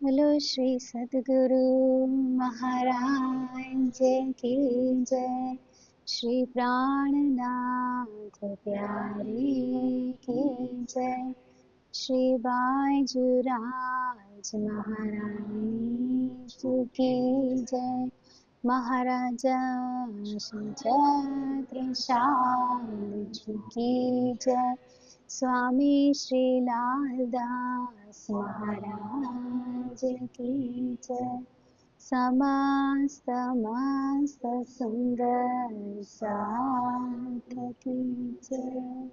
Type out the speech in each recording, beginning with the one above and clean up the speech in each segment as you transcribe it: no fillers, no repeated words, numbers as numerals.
बोलो श्री सद्गुरु महाराज की जय। श्री प्राणनाथ प्यारे की जय। श्री बाजूराज महाराज की जय। महाराजा छत्रसाल की जय। स्वामी श्री लालदास महाराज की जय। समस्त मस्त सुंदर साथ की जय।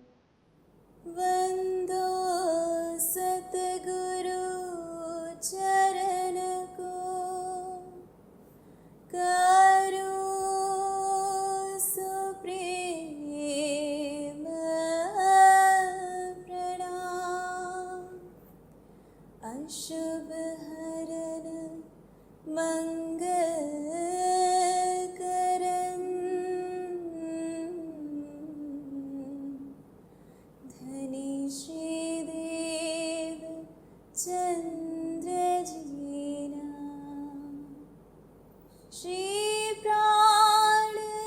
वंदो सतगुरु चरण को, करो सुप्रेम प्रणाम। अशुभ हरण मंगल करन, धनी श्रीदेव चंद्र जीना। श्री प्राणनाथ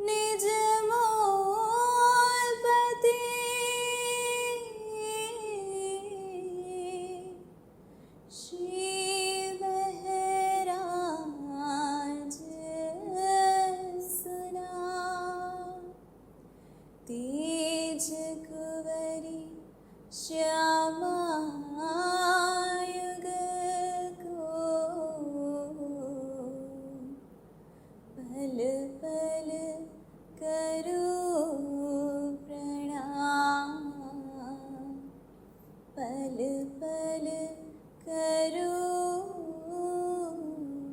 निज मोलपति, श्री महराज सुना। तेज कुंवरी श्यामा युग को, पल पल करो प्रणाम, पल पल करो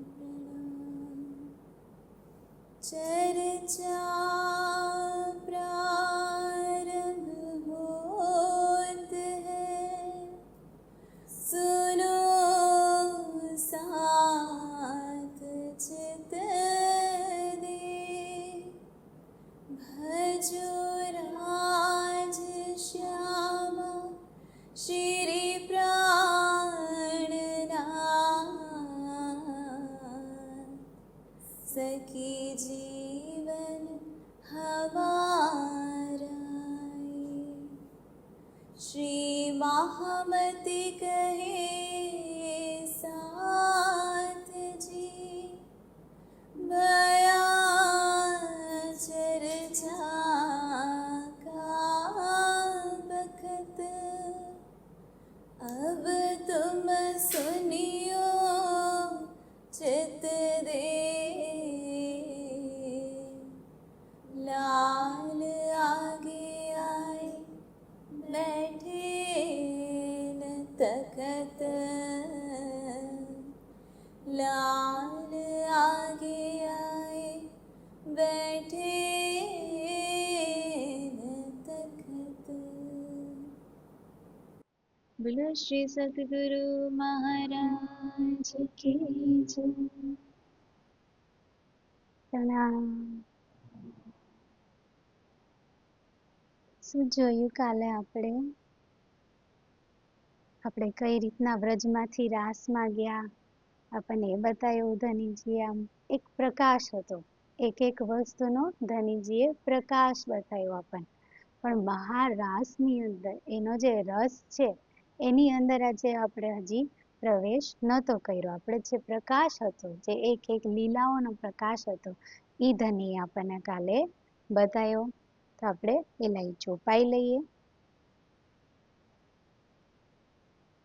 प्रणाम। चर्चा प्रारंभ होत है, सुनो साथ चित दे। भजो राज श्यामा श्री प्राणनाथ, सखी जीवन हमारा। श्री महामति कहे साथ जी, बया चर्चा का बखत। अब तुम सुनियो चित दे, लाल आगे आए बैठे न तखत। लाल आगे आए बैठे न तखत। बोलो श्री सद्गुरु महाराज की जय। प्रणाम। શું જોયું કાલે આપણે કઈ રીતના વ્રજમાંથી રાસમાં ગયા, આપણને એ બતાવ્યું ધનીજી. આમ એક પ્રકાશ હતો, એક એક વસ્તુનો ધનીજીએ પ્રકાશ બતાવ્યો આપણને. પણ મહારાસની અંદર એનો જે રસ છે એની અંદર આજે આપણે હજી પ્રવેશ નહોતો કર્યો. આપણે જે પ્રકાશ હતો, જે એક એક લીલાઓનો પ્રકાશ હતો, એ ધની આપણને કાલે બતાવ્યો. તો આપણે એ ચોપાઈ લઈએ.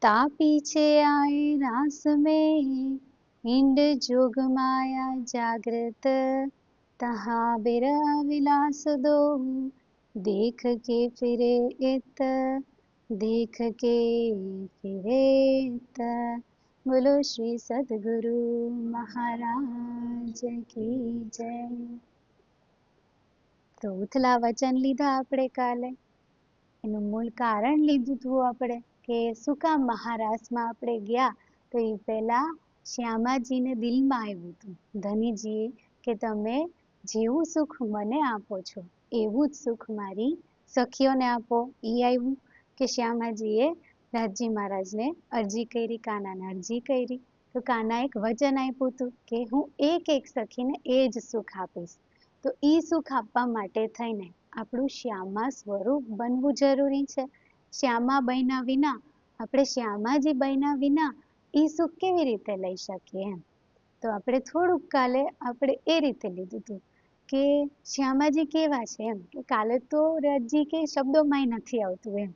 ता पीछे आए रास में हिंड जोग माया जागृत, तहाँ बिरह विलास दो देख के फिरे इत, देख के फिरे इत। बोलो श्री सद्गुरु महाराज की जय। तो उथला वचन लीधा આપણે કાલે, એનું મૂળ કારણ લીધું હતું આપણે કે શું કામ મહારાસમાં આપણે ગયા. તો એ પહેલા શ્યામાજીને દિલમાં આવ્યું હતું ધનીજીએ કે તમે જેવું સુખ મને આપો છો એવું જ સુખ મારી સખીઓને આપો. એ આવ્યું કે શ્યામાજીએ રાજી મહારાજને અરજી કરી, કાનાને અરજી કરી. તો કાના એક વચન આપ્યું હતું કે હું એક એક સખીને એ જ સુખ આપીશ. તો એ સુખ આપવા માટે થઈને આપણું શ્યામા સ્વરૂપ બનવું જરૂરી છે. શ્યામા બન્યા વિના આપણે શ્યામાજી બન્યા વિના એ સુખ કેવી રીતે લઈ શકીએ એમ. તો આપણે થોડુંક કાલે આપણે એ રીતે લીધું હતું કે શ્યામાજી કેવા છે એમ, કે કાલે તો રાજી કે શબ્દોમાંય નથી આવતું એમ,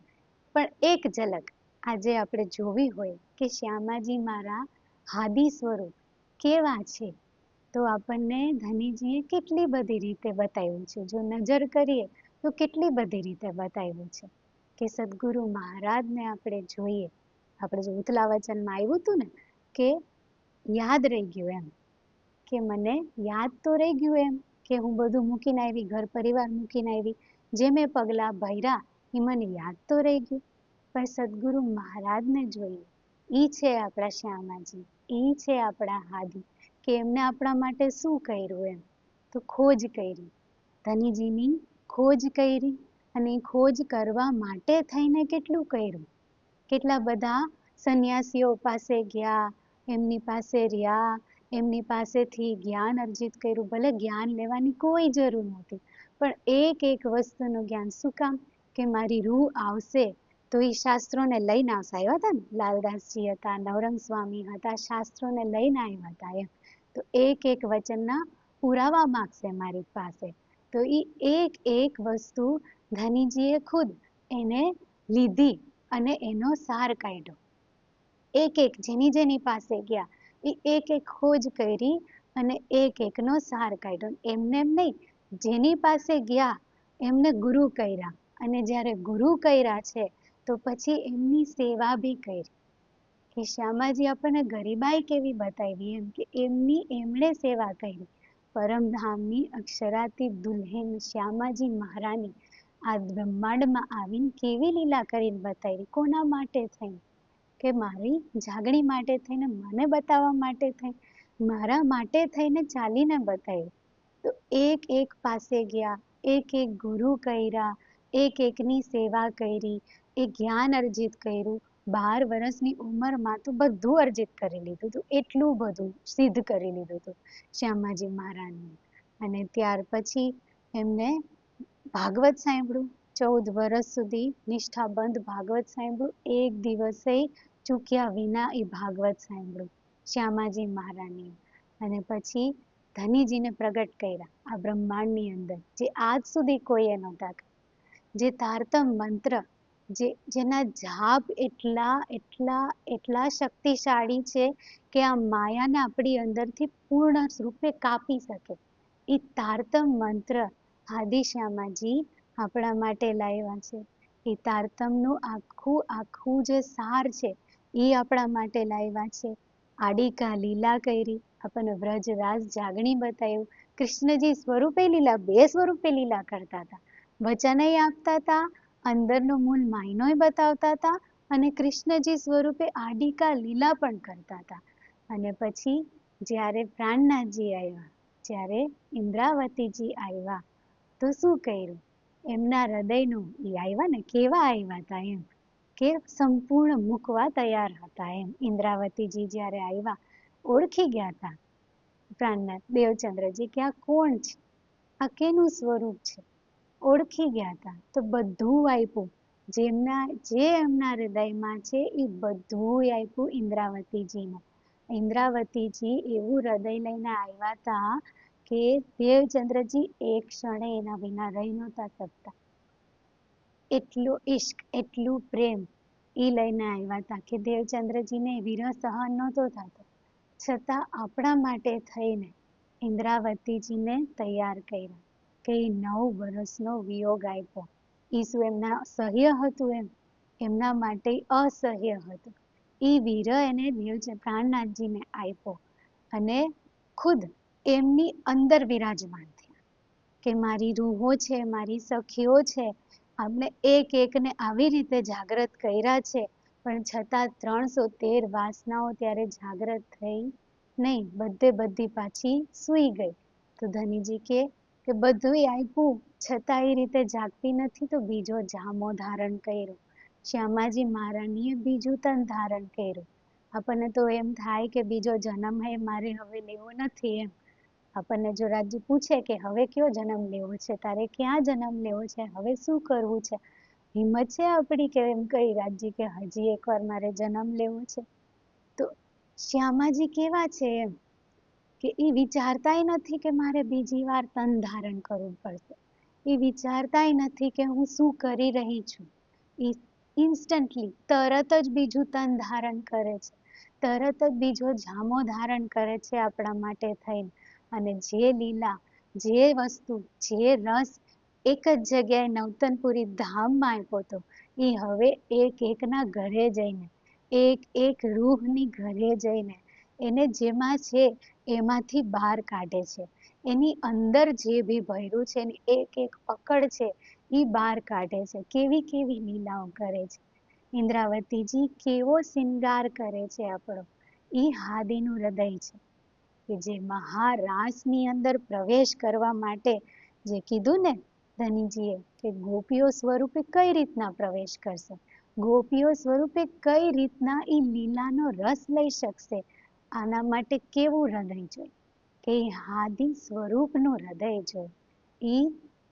પણ એક ઝલક આજે આપણે જોવી હોય કે શ્યામાજી મારા હાદી સ્વરૂપ કેવા છે, તો આપણને ધનીજીએ કેટલી બધી રીતે બતાવ્યું છે. જો નજર કરીએ તો કેટલી બધી રીતે બતાવ્યું છે કે સદગુરુ મહારાજને આપણે જોઈએ. આપણે જો ઉથલા વચનમાં આવ્યું હતું ને કે યાદ રહી ગયું એમ, કે મને યાદ તો રહી ગયું એમ કે હું બધું મૂકીને આવી, ઘર પરિવાર મૂકીને આવી, જે મેં પગલાં ભર્યા એ મને યાદ તો રહી ગયું. પણ સદગુરુ મહારાજને જોઈએ, ઈ છે આપણા શ્યામાજી, ઈ છે આપણા હાદી, કે એમને આપણા માટે શું કર્યું એમ. તો ખોજ કરી, ધનીજીની ખોજ કરી, અને ખોજ કરવા માટે થઈને કેટલું કર્યું. કેટલા બધા સંન્યાસીઓ પાસે ગયા, એમની પાસે રહ્યા, એમની પાસેથી જ્ઞાન અર્જિત કર્યું. ભલે જ્ઞાન લેવાની કોઈ જરૂર નહોતી, પણ એક એક વસ્તુનું જ્ઞાન. શું કામ? કે મારી રૂહ આવશે તો એ શાસ્ત્રોને લઈને આવશે. આવ્યા હતા ને લાલદાસજી હતા, નવરંગ સ્વામી હતા, શાસ્ત્રોને લઈને આવ્યા હતા એમ. તો એક એક વચનના પુરાવા માગશે મારી પાસે. તો એ એક એક વસ્તુ ધનીજીએ ખુદ એને લીધી અને એનો સાર કાઢ્યો. એક એક જેની પાસે ગયા એ એક એક ખોજ કરી અને એક એકનો સાર કાઢ્યો. એમને એમ નહીં, જેની પાસે ગયા એમને ગુરુ કર્યા, અને જ્યારે ગુરુ કર્યા છે તો પછી એમની સેવા બી કરી. કે શ્યામાજી આપણને ગરીબાઈ કેવી બતાવી એમ, કે એમણે સેવા કરી. પરમધામની અક્ષરાતી દુલ્હેન શ્યામાજી મહારાણી આ બ્રહ્માંડમાં આવીને કેવી લીલા કરીને બતાવી. કોના માટે થઈ? કે મારી જાગણી માટે થઈને, મને બતાવવા માટે થઈ, મારા માટે થઈને ચાલીને બતાવ્યું. તો એક એક પાસે ગયા, એક એક ગુરુ કર્યા, એક એકની સેવા કરી, એ જ્ઞાન અર્જિત કર્યું. 12 વર્ષની ઉંમરમાં તો બધું અર્જિત કરી લીધું હતું, એટલું બધું સિદ્ધ કરી લીધું હતું શ્યામાજી મહારાજને. અને ત્યાર પછી એમને ભાગવત સાંભળ્યું. 14 વર્ષ સુધી નિષ્ઠાબંધ ભાગવત સાંભળ્યું. એક દિવસે ચૂક્યા વિના એ ભાગવત સાંભળ્યું શ્યામાજી મહારાજને. અને પછી ધનીજીને પ્રગટ કર્યા આ બ્રહ્માંડની અંદર, જે આજ સુધી કોઈએ નહોતા કર્યા. જે તારતમ મંત્ર, જેના જાપ એટલા શક્તિશાળી છે કે આ માયાને આપણી અંદરથી પૂર્ણ રૂપે કાપી શકે. એ તારતમ મંત્ર આદિ શ્યામાજી આપણા માટે લાવ્યા છે. એ તારતમનું આખું જે સાર છે એ આપણા માટે લાવ્યા છે. આડિકા લીલા કરી, આપણને વ્રજ રાસ જાગણી બતાવ્યું. કૃષ્ણજી સ્વરૂપે લીલા, 2 સ્વરૂપે લીલા કરતા હતા. વચનય આપતા હતા, અંદરનો મૂળ માયનોય બતાવતા હતા, અને કૃષ્ણજી સ્વરૂપે આડિકા લીલા પણ કરતા હતા. અને પછી જ્યારે પ્રાણનાથજી આવ્યા, જ્યારે ઇન્દ્રાવતીજી આવ્યા, તો શું કર્યું? એમના હૃદયનું એ આવ્યા ને, કેવા આવ્યા હતા એમ, કે સંપૂર્ણ મૂકવા તૈયાર હતા એમ. ઇન્દ્રાવતીજી જ્યારે આવ્યા, ઓળખી ગયા હતા પ્રાણનાથ દેવચંદ્રજી કે આ કોણ છે, આ કેનું સ્વરૂપ છે, ઓળખી ગયા હતા. તો બધું આપ્યું, જે એમના હૃદયમાં છે એ બધું આપ્યું ઇન્દ્રાવતીજીને. ઇન્દ્રાવતીજી એવું હૃદય લઈને આવ્યા હતા કે દેવચંદ્રજી એક ક્ષણે એના વિના રહી નહોતા શકતા. એટલું ઈશ્ક, એટલું પ્રેમ એ લઈને આવ્યા હતા કે દેવચંદ્રજીને વિરહ સહન નહોતો થતો, છતાં આપણા માટે થઈને ઇન્દ્રાવતીજીને તૈયાર કર્યા કે 9 વર્ષનો વિયોગ આપ્યો. એ શું એમના સહ્ય હતું? એમના માટે અસહ્ય હતું. એ વિરહ એને પ્રાણનાથજીને આપ્યો અને ખુદ એમની અંદર વિરાજમાન થયા કે મારી રૂહો છે, મારી સખીઓ છે, અમને એક એકને આવી રીતે જાગૃત કર્યા છે, પણ છતાં 313 વાસનાઓ ત્યારે જાગૃત થઈ નહીં, બધી પાછી સૂઈ ગઈ. તો ધનીજી કે બધું આપ્યું છતાં એ રીતે જાગતી નથી, તો બીજો જામો ધારણ કર્યો. શ્યામાજી મહારાણીએ બીજું તન ધારણ કર્યું. આપણને તો એમ થાય કે બીજો જન્મ હે મારે હવે લેવો નથી એમ. આપણને જો રાજ્ય પૂછે કે હવે કયો જન્મ લેવો છે, તારે ક્યાં જન્મ લેવો છે, હવે શું કરવું છે, હિંમત છે આપણી કે એમ કઈ રાજ્ય કે હજી એકવાર મારે જન્મ લેવો છે? તો શ્યામાજી કેવા છે એમ કે એ વિચારતાય નથી કે મારે બીજી વાર તન ધારણ કરવું પડશે. એ વિચારતાય નથી કે હું શું કરી રહી છું. એ ઇન્સ્ટન્ટલી તરત જ બીજું તન ધારણ કરે છે, તરત જ બીજો જામો ધારણ કરે છે આપણા માટે થઈને. અને જે લીલા, જે વસ્તુ, જે રસ એક જ જગ્યાએ નવતનપુરી ધામમાં આપ્યો હતો, એ હવે એક એકના ઘરે જઈને, એક એક રૂહની ઘરે જઈને એને જેમાં છે એમાંથી બહાર કાઢે છે. એની અંદર જે બી ભર્યું છે એની એક એક પકડ છે એ બહાર કાઢે છે. કેવી કેવી લીલાઓ કરે છે ઇન્દ્રાવતીજી, કેવો શિંગાર કરે છે આપણો. એ હાદીનું હૃદય છે કે જે મહારાસની અંદર પ્રવેશ કરવા માટે જે કીધું ને ધનીજીએ કે ગોપીઓ સ્વરૂપે કઈ રીતના પ્રવેશ કરશે, ગોપીઓ સ્વરૂપે કઈ રીતના એ લીલાનો રસ લઈ શકશે, આના માટે કેવું હૃદય જોઈએ કે હાદી સ્વરૂપનું હૃદય જોઈએ, એ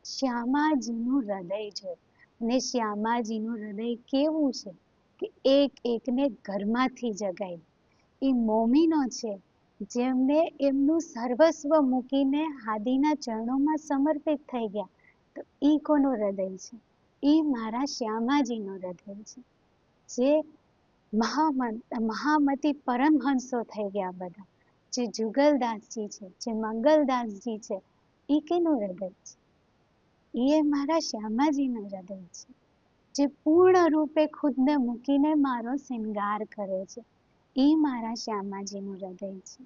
શ્યામાજીનું હૃદય જોઈએ. અને શ્યામાજીનું હૃદય કેવું છે કે એક એકને ઘરમાંથી જગાય. એ મોમીનો છે જેમને એમનું સર્વસ્વ મૂકીને હાદીના ચરણોમાં સમર્પિત થઈ ગયા. તો એ કોનું હૃદય છે? એ મારા શ્યામાજીનું હૃદય છે. જે મહામતી પરમહંસો થઈ ગયા બધા, જે જુગલદાસજી છે, જે મંગલદાસજી છે, એ કેનું હૃદય છે? એ મારા શ્યામાજીનું હૃદય છે, જે પૂર્ણ રૂપે ખુદને મૂકીને મારો શિંગાર કરે છે. એ મારા શ્યામાજીનું હૃદય છે.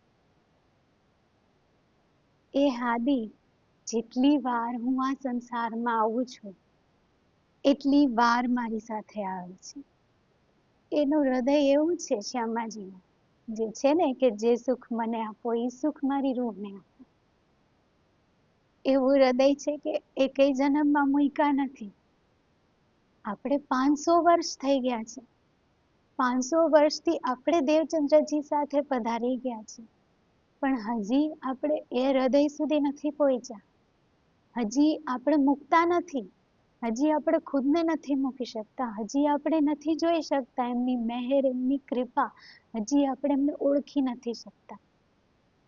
એ હાદી જેટલી વાર હું આ સંસારમાં આવું છું એટલી વાર મારી સાથે આવે છે. એનું હૃદય એવું છે શ્યામાજીનું, જે છે ને કે જે સુખ મને આપો એ સુખ મારી રૂહને આપો. એવું હૃદય છે કે એકેય જન્મમાં મૂક્યા નથી. આપણે 500 વર્ષ થઈ ગયા છે, 500 વર્ષથી આપણે દેવચંદ્રજી સાથે પધારી ગયા છે, પણ હજી આપણે એ હૃદય સુધી નથી પહોંચ્યા. હજી આપણે મૂકતા નથી, હજી આપણે ખુદને નથી મૂકી શકતા, હજી આપણે નથી જોઈ શકતા એમની મહેર, એમની કૃપા, હજી આપણે એમને ઓળખી નથી શકતા.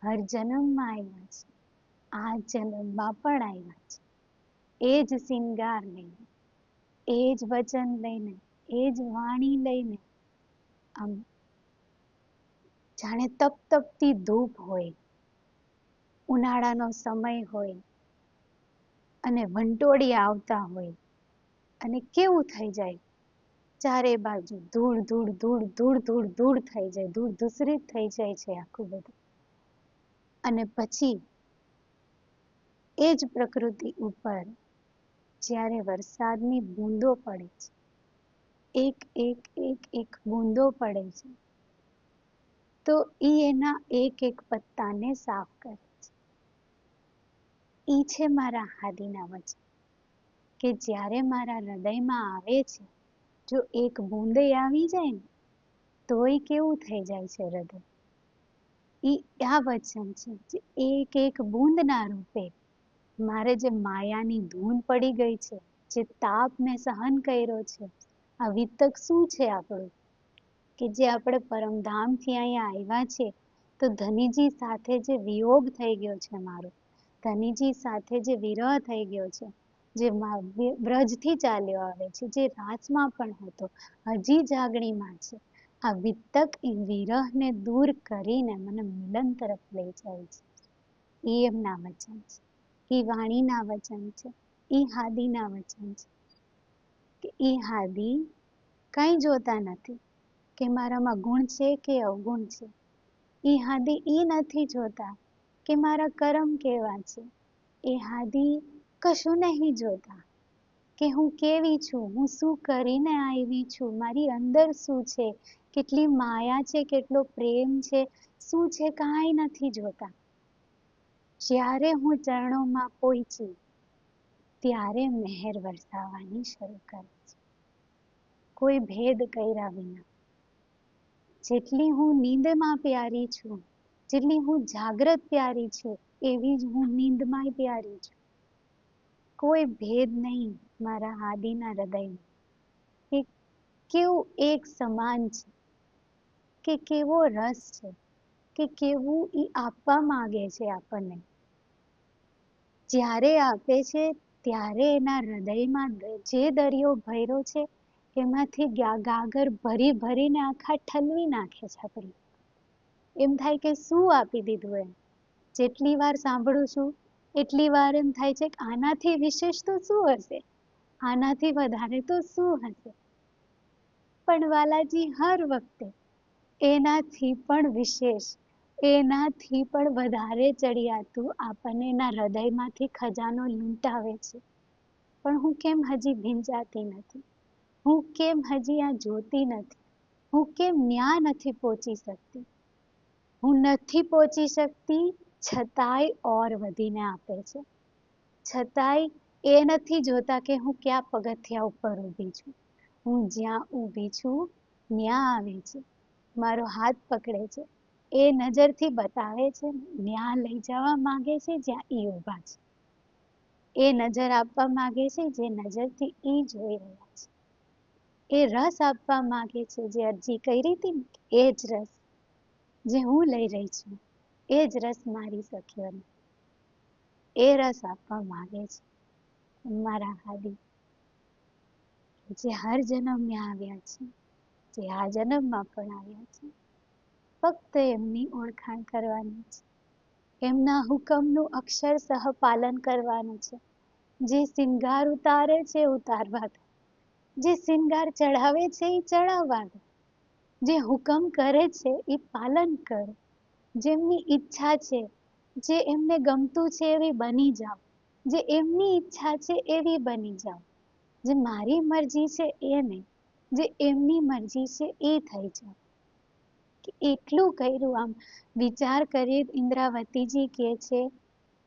હર જન્મમાં આવ્યા છે, આ જન્મમાં પણ આવ્યા છે, એ જ શિંગાર લઈને, એ જ વચન લઈને, એ જ વાણી લઈને. આમ જાણે તપ તપતી ધૂપ હોય, ઉનાળાનો સમય હોય અને વંટોળી આવતા હોય અને કેવું થઈ જાય, ચારે બાજુ ધૂળ ધૂળ ધૂળ ધૂળ ધૂળ ધૂળ થઈ જાય, ધૂળ ધૂસરિત થઈ જાય છે આખું બધું. અને પછી એ જ પ્રકૃતિ ઉપર જ્યારે વરસાદની બૂંદો પડે છે, એક એક એક એક બૂંદો પડે છે, તો એના એક એક પત્તાને સાફ કરે છે. એ છે મારા હાદીના વચન કે જ્યારે મારા હૃદયમાં આવે છે, જો એક બૂંદે આવી જાય ને તોય કેવું થઈ જાય છે હૃદય. આ વચન છે જે એક એક બૂંદના રૂપે મારે જે માયાની ધૂન પડી ગઈ છે, જે તાપ મેં સહન કર્યો છે, આ વિતક શું છે આપણું કે જે આપણે પરમધામથી અહીંયા આવ્યા છે, તો ધનીજી સાથે જે વિયોગ થઈ ગયો છે મારો, ધનીજી સાથે જે વિરહ થઈ ગયો છે, જે બ્રજથી ચાલ્યો આવે છે, જે રાસમાં પણ હતો, હજી જાગણીમાં છે, આ વિતક એ વિરહને દૂર કરીને મને મિલન તરફ લઈ જાય છે. એ એમના વચન છે, એ વાણીના વચન છે, એ હાદીના વચન છે કે એ હાદી કંઈ જોતા નથી કે મારામાં ગુણ છે કે અવગુણ છે. એ હાદી એ નથી જોતા કે મારા કર્મ કેવા છે. એ હાદી કશું નહીં જોતા કે હું કેવી છું, હું શું કરીને આવી છું, મારી અંદર શું છે, કેટલી માયા છે, કેટલો પ્રેમ છે, શું છે, કાંઈ નથી જોતા. જ્યારે હું ચરણોમાં પહોંચી ત્યારે મહેર વરસાવવાની શરૂ કરે છે. કોઈ ભેદ કર્યા વિના. જેટલી હું નીંદમાં પ્યારી છું, જેટલી હું જાગ્રત પ્યારી છું, એવી જ હું નીંદમાંય પ્યારી છું. કોઈ ભેદ નહીં મારા હાદીના હૃદયમાં. કે કેવું એક સમાન છે, કે કેવો રસ છે, કે કેવું એ આપવા માંગે છે આપણને. જ્યારે આપે છે ત્યારે એના હૃદયમાં જે દરિયો ભર્યો છે એમાંથી ગાગર ભરી ભરીને આખા ઠલવી નાખે છે આપણે. એમ થાય કે શું આપી દીધું એમ. જેટલી વાર સાંભળું છું એટલી વાર એમ થાય છે કે આનાથી વિશેષ તો શું હશે, આનાથી વધારે તો શું હશે. પણ વાલાજી હર વખતે એનાથી પણ વિશેષ, એનાથી પણ વધારે ચડિયાતું આપણને એના હૃદયમાંથી ખજાનો લૂંટાવે છે. પણ હું કેમ હજી ભીંજાતી નથી? હું કેમ હજી આ જોતી નથી? હું કેમ ન્યા નથી પહોંચી શકતી? હું નથી પહોંચી શકતી છતાંય ઓર વધીને આપે છે. છતાંય એ નથી જોતા કે હું ક્યાં પગથિયા ઉપર ઊભી છું. હું જ્યાં ઊભી છું ન્યા આવે છે, મારો હાથ પકડે છે, એ નજરથી બતાવે છે, ન્યા લઈ જવા માંગે છે જ્યાં ઈ ઊભા છે. એ નજર આપવા માંગે છે જે નજરથી ઈ જોઈ રહ્યા છે. એ રસ આપવા માંગે છે જે અરજી કરી હતી ને, એ જ રસ જે હું લઈ રહી છું, એ જ રસ મારી સખીઓને. એ રસ આપવા માંગે છે મારા હાદી, જે હર જન્મમાં આવ્યા છે, જે આ જન્મમાં પણ આવ્યા છે. ફક્ત એમની ઓળખાણ કરવાની છે, એમના હુકમનું અક્ષરશઃ પાલન કરવાનું છે. જે શિંગાર ઉતારે છે ઉતારવા દો, જે શિંગાર ચઢાવે છે એ ચડાવવા દો, જે હુકમ કરે છે એ પાલન કરો. જેમની ઈચ્છા છે, જે એમને ગમતું છે એવી બની જાઓ. જે એમની ઈચ્છા છે એવી બની જાઓ. જે મારી મરજી છે એ નહીં, જે એમની મરજી છે એ થઈ જાઓ. એટલું કર્યું. આમ વિચાર કરીએ, ઇન્દ્રાવતીજી કહે છે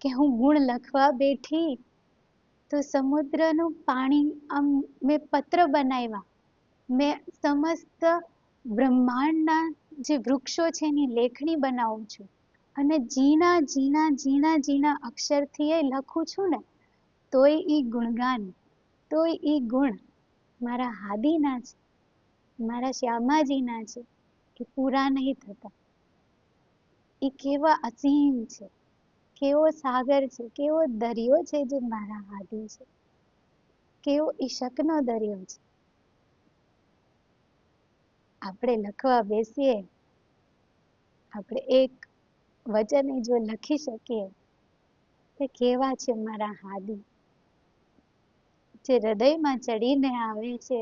કે હું ગુણ લખવા બેઠી તો સમુદ્રનું પાણી આમ મેં પત્ર બનાવ્યા, મેં સમસ્ત બ્રહ્માંડના જે વૃક્ષો છે એની લેખણી બનાવું છું, અને ઝીણા ઝીણા ઝીણા ઝીણા અક્ષરથી એ લખું છું ને, તોય ઈ ગુણગાન, તોય ઈ ગુણ મારા હાદીના છે, મારા શ્યામાજીના છે, કે પૂરા નહીં થતા. એ કેવા અસીમ છે, કેવો સાગર છે, કેવો દરિયો છે જે મારા હાદી છે, કેવો ઈશકનો દરિયો છે. આપણે લખવા બેસીએ, આપણે એક વચને જો લખી શકીએ તે કેવા છે મારા હાદી, જે હૃદયમાં ચડીને આવે છે.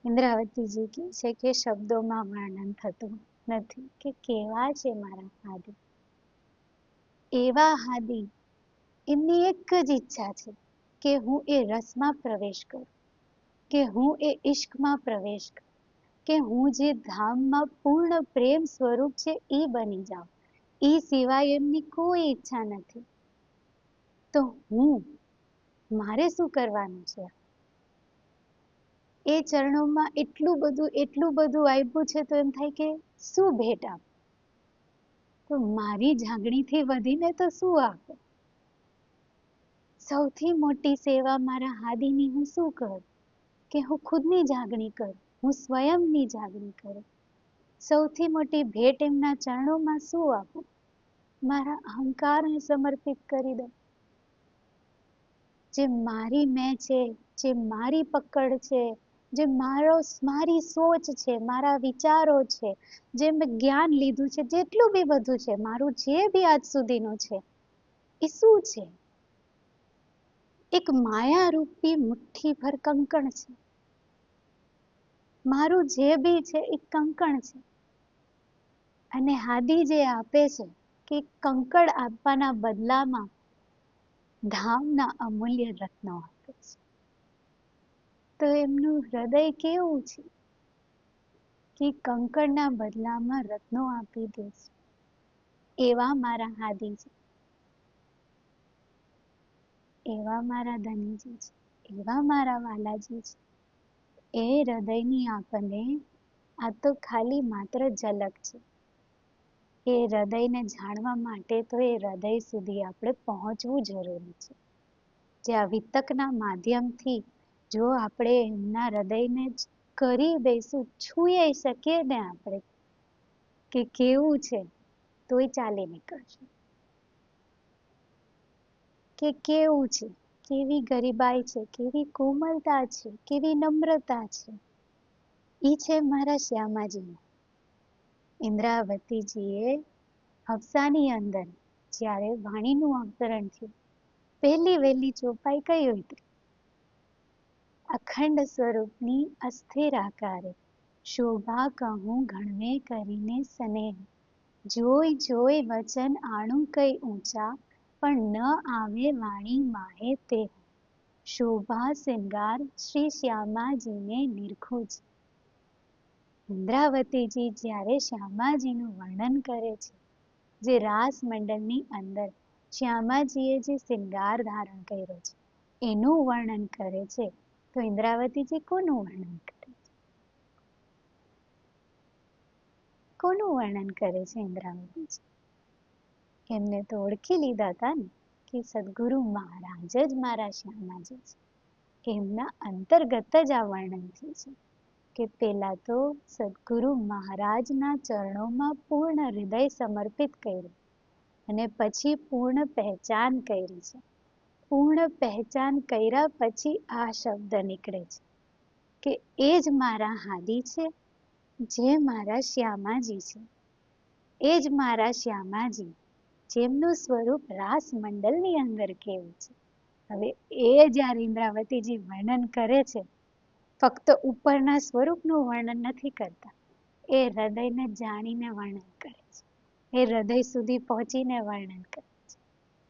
ઇન્દ્રાવતીજી કહે છે કે શબ્દોમાં વર્ણન થતું નથી કે કેવા છે મારા હાદી. એવા હાદી, એમની એક જ ઈચ્છા છે કે હું એ રસમાં પ્રવેશ કરું, કે હું એ ઇશ્કમાં પ્રવેશ કરું, કે હું જે ધામમાં પૂર્ણ પ્રેમ સ્વરૂપ છે એ બની જાઉં. એ સિવાય એમની કોઈ ઈચ્છા નથી. તો મારે શું કરવાનું છે? એ ચરણોમાં એટલું બધું આપ્યું છે તો એમ થાય કે શું ભેટ આપું? તો મારી જાગણીથી વધીને તો શું આપું? સૌથી મોટી સેવા મારા હાદીની હું શું કરું? કે હું ખુદની જાગણી કરું, હું સ્વયંની જાગણી કરું. સૌથી મોટી ભેટ એમના ચરણોમાં શું આપું? મારા અહંકારને સમર્પિત કરી દઉં. જે મારી મેં છે, જે મારી પકડ છે, જે મારી સોચ છે, મારા વિચારો છે, જે મેં જ્ઞાન લીધું છે, જેટલું બી બધું છે, મારું જે બી આજ સુધીનું છે, એ શું છે? એક માયારૂપી મુઠ્ઠીભર કંકણ છે. મારું જે બી છે એ કંકણ છે. અને હાદી જે આપે છે કે કંકણ આપવાના બદલામાં ધામના અમૂલ્ય રત્નો આપે છે. તો એમનું હૃદય કેવું છે કે કંકણના બદલામાં રત્નો આપી દે છે. એવા મારા હાદી છે, એવા મારા ધનીજી છે, એવા મારા વાલાજી છે, એ હૃદયની આપણને આ તો ખાલી માત્ર ઝલક છે. એ હૃદયને જાણવા માટે તો એ હૃદય સુધી આપણે પહોંચવું જરૂરી છે. જે આ વિતકના માધ્યમથી જો આપણે એમના હૃદયને જ કરી દઈશું, છૂઈ શકીએ ને આપણે કે કેવું છે, તોય ચાલી નીકળશે. કે કેવું છે, કેવી ગરીબાઈ છે, કેવી કોમલતા છે, કેવી નમ્રતા છે. ઈ છે મારા શ્યામાજીનું. ઇન્દ્રાવતીજીએ હફસાની અંદર જ્યારે વાણીનું અવતરણ થયું, પહેલી વહેલી ચોપાઈ કઈ હતી? અખંડ સ્વરૂપની અસ્થિર આકારે શોભા કહું ઘણવે કરીને સ્નેહ, જોઈ જોઈ વચન આણું કઈ ઊંચા, પણ ન આવે વાણી માહે તે, શોભા શૃંગાર શ્રી શ્યામાજીને નિરખું છે. ઇન્દ્રાવતીજી જ્યારે શ્યામાજીનું વર્ણન કરે છે, જે રાસ મંડળની અંદર શ્યામાજીએ જે શૃંગાર ધારણ કર્યો છે એનું વર્ણન કરે છે, તો ઇન્દ્રાવતીજી કોનું વર્ણન કરે છે? કોનું વર્ણન કરે છે ઇન્દ્રાવતીજી? એમને તો ઓળખી લીધા હતા ને કે સદગુરુ મહારાજ જ મારા શ્યામાજી છે. એમના અંતર્ગત જ આ વર્ણન થયું છે કે પેલા તો સદગુરુ મહારાજના ચરણોમાં પૂર્ણ હૃદય સમર્પિત કર્યું અને પછી પૂર્ણ પહેચાન કરી છે. પૂર્ણ પહેચાન કર્યા પછી આ શબ્દ નીકળે છે કે એ જ મારા હાદી છે, જે મારા શ્યામાજી છે. એ જ મારા શ્યામાજી, જેમનું સ્વરૂપ રાસ મંડળની અંદર કેવું છે. હવે એ જ્યારે ઇન્દ્રાવતીજી વર્ણન કરે છે, ફક્ત ઉપરના સ્વરૂપનું વર્ણન નથી કરતા, એ હૃદયને જાણીને વર્ણન કરે છે. એ હૃદય સુધી પહોંચીને વર્ણન કરે છે.